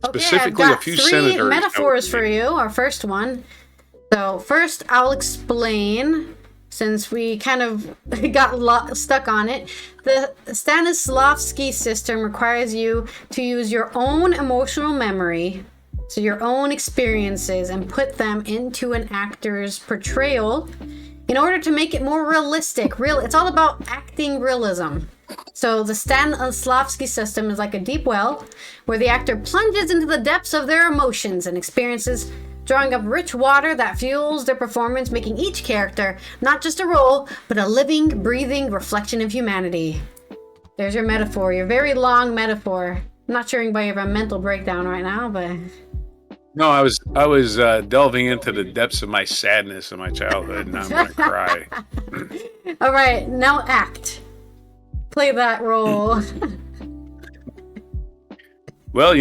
Specifically, I've got a few three senators. metaphors for you. Our first one. So first, I'll explain, since we kind of got stuck on it. The Stanislavski system requires you to use your own emotional memory, so your own experiences, and put them into an actor's portrayal in order to make it more realistic. It's all about acting realism. So the Stanislavski system is like a deep well where the actor plunges into the depths of their emotions and experiences, drawing up rich water that fuels their performance, making each character not just a role, but a living, breathing reflection of humanity. There's your metaphor. Your very long metaphor. I'm not sure anybody have a mental breakdown right now, but... No, I was delving into the depths of my sadness in my childhood, and I'm gonna cry. All right, now act. Play that role. Well,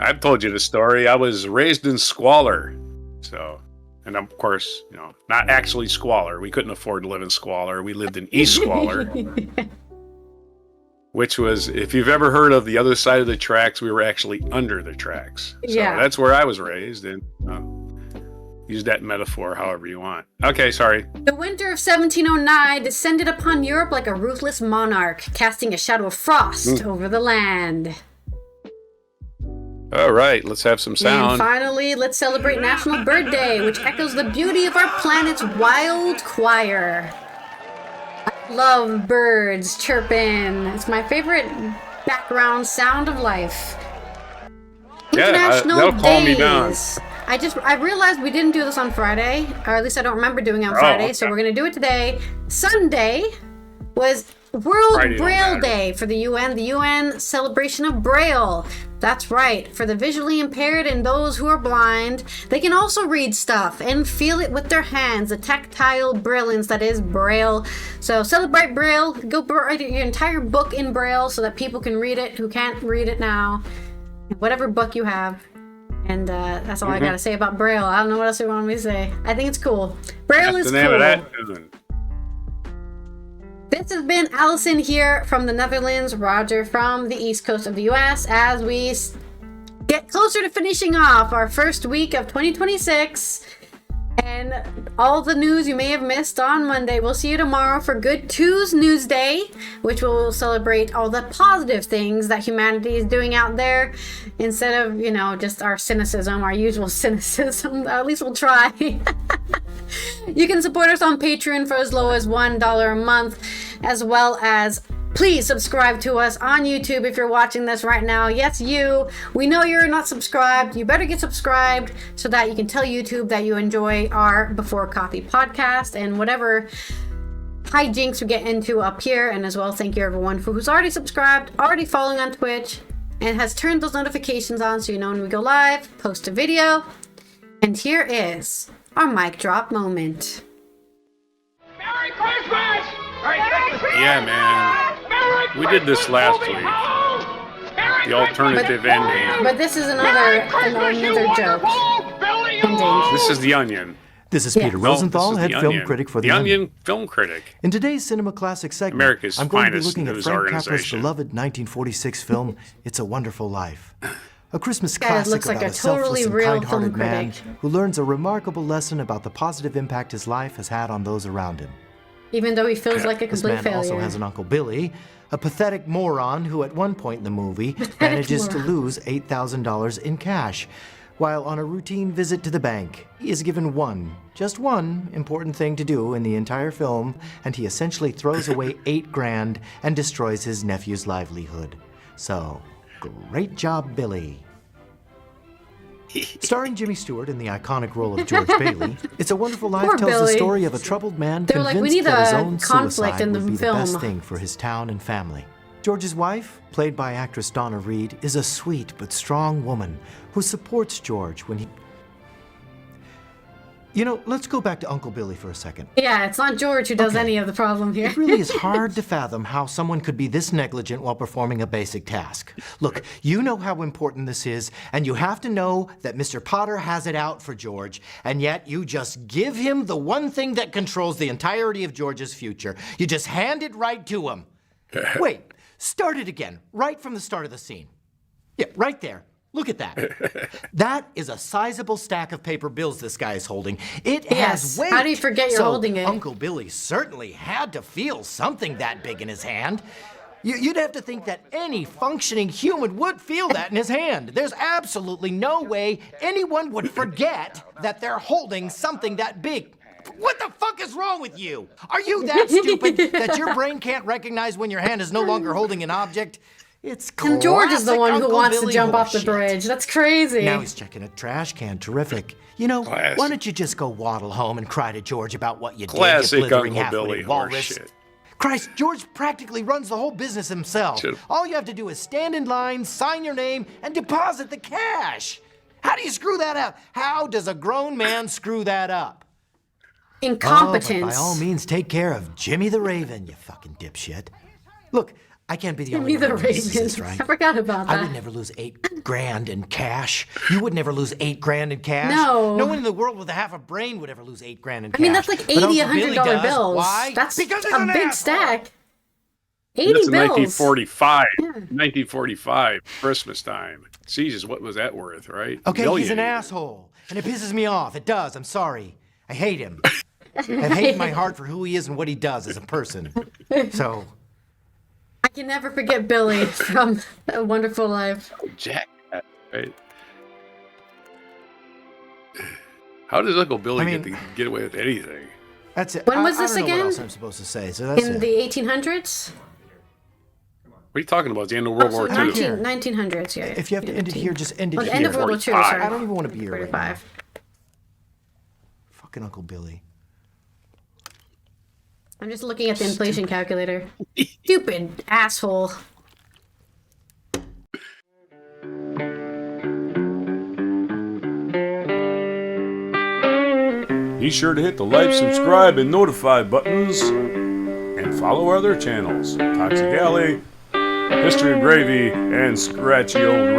I've told you the story. I was raised in squalor, so, and of course, not actually squalor. We couldn't afford to live in squalor. We lived in East Squalor, which was, if you've ever heard of the other side of the tracks, we were actually under the tracks. So that's where I was raised, and use that metaphor however you want. Okay, sorry. The winter of 1709 descended upon Europe like a ruthless monarch, casting a shadow of frost over the land. All right, let's have some sound. And finally, let's celebrate National Bird Day, which echoes the beauty of our planet's wild choir. I love birds chirping. It's my favorite background sound of life. International that'll calm me down. Days. I realized we didn't do this on Friday, or at least I don't remember doing it on Friday, okay. so we're going to do it today. Sunday was World Friday Braille Day for the UN celebration of Braille. That's right, for the visually impaired and those who are blind, they can also read stuff and feel it with their hands, the tactile brilliance that is Braille. So celebrate Braille, go write your entire book in Braille so that people can read it who can't read it now, whatever book you have. And that's all I gotta say about Braille. I don't know what else you want me to say. I think it's cool. Braille is the name cool. of that tune. This has been Allison here from the Netherlands, Roger from the East Coast of the US, as we get closer to finishing off our first week of 2026 and all the news you may have missed on Monday. We'll see you tomorrow for Good Tues News Day, which will celebrate all the positive things that humanity is doing out there instead of, just our cynicism, our usual cynicism. At least we'll try. You can support us on Patreon for as low as $1 a month, as well as please subscribe to us on YouTube if you're watching this right now. Yes, you. We know you're not subscribed. You better get subscribed so that you can tell YouTube that you enjoy our Before Coffee podcast and whatever hijinks we get into up here. And as well, thank you everyone who's already subscribed, already following on Twitch, and has turned those notifications on so you know when we go live, post a video. And here is our mic drop moment. Merry Christmas! Merry Christmas! Yeah, man. We did this last week. The alternative ending. But this is another joke. This is The Onion. This is Peter Rosenthal, this is head The film Onion. critic for The Onion film critic. In today's Cinema Classic segment, America's I'm going to be finest looking at news Frank Capra's organization. beloved 1946 film, It's a Wonderful Life. A Christmas Guy classic looks like about a a selfless totally and real kind-hearted film man critic. who learns a remarkable lesson about the positive impact his life has had on those around him. Even though he feels like a This complete man failure. also has an Uncle Billy, a pathetic moron who at one point in the movie manages to moron. lose $8,000 in cash. While on a routine visit to the bank, he is given just one important thing to do in the entire film, and he essentially throws away $8,000 and destroys his nephew's livelihood. So, great job, Billy. Starring Jimmy Stewart in the iconic role of George Bailey, It's a Wonderful Life Poor tells the Billy. story of a troubled man They were like, convinced "We need that his a own conflict suicide in the would be film." the best thing for his town and family. George's wife, played by actress Donna Reed, is a sweet but strong woman who supports George when he... let's go back to Uncle Billy for a second. Yeah, it's not George who does Okay. any of the problem here. It really is hard to fathom how someone could be this negligent while performing a basic task. Look, you know how important this is, and you have to know that Mr. Potter has it out for George, and yet you just give him the one thing that controls the entirety of George's future. You just hand it right to him. Wait, start it again, right from the start of the scene. Yeah, right there. Look at that. That is a sizable stack of paper bills this guy is holding. It Yes. has weight. How do you forget you're holding it? Uncle Billy certainly had to feel something that big in his hand. You'd have to think that any functioning human would feel that in his hand. There's absolutely no way anyone would forget that they're holding something that big. What the fuck is wrong with you? Are you that stupid that your brain can't recognize when your hand is no longer holding an object? It's classic And George is the one who Uncle wants to Billy jump off the horseshit. bridge. That's crazy. Now he's checking a trash can. Terrific. Classic. Why don't you just go waddle home and cry to George about what you Classic did, you blithering Uncle Billy half-witted walrus? horseshit. Christ, George practically runs the whole business himself. Should've- All you have to do is stand in line, sign your name, and deposit the cash. How do you screw that up? How does a grown man screw that up? Incompetence. Oh, but by all means, take care of Jimmy the Raven, you fucking dipshit. Look, I can't be the only Jimmy one the who uses Raven. this, right? I forgot about that. I would never lose $8,000 in cash. You would never lose $8,000 in cash. No. No one in the world with a half a brain would ever lose $8,000 in cash. I mean, that's like But 80 Uncle Billy $100 does. bills. Why? That's Because he's a an big asshole. stack. 80 That's in bills. 1945. 1945, Christmas time. Jesus, what was that worth, right? Okay, he's an Million. asshole. And it pisses me off. It does. I'm sorry. I hate him. I hate in my heart for who he is and what he does as a person. So, I can never forget Billy from A Wonderful Life. Jack, right? How does Uncle Billy get away with anything? that's it. When was I this don't know again? what else I'm supposed to say, so that's In it. the 1800s? What are you talking about? It's the end of World War II. 1900s, yeah. If you have to end it here, just end it Oh, the here. end of World War II, 45. sorry. I don't even want to be here right now. 45. Fucking Uncle Billy. I'm just looking at the inflation calculator. Stupid asshole. Be sure to hit the like, subscribe, and notify buttons, and follow our other channels, Toxic Alley, History of Gravy, and Scratchy Old Record.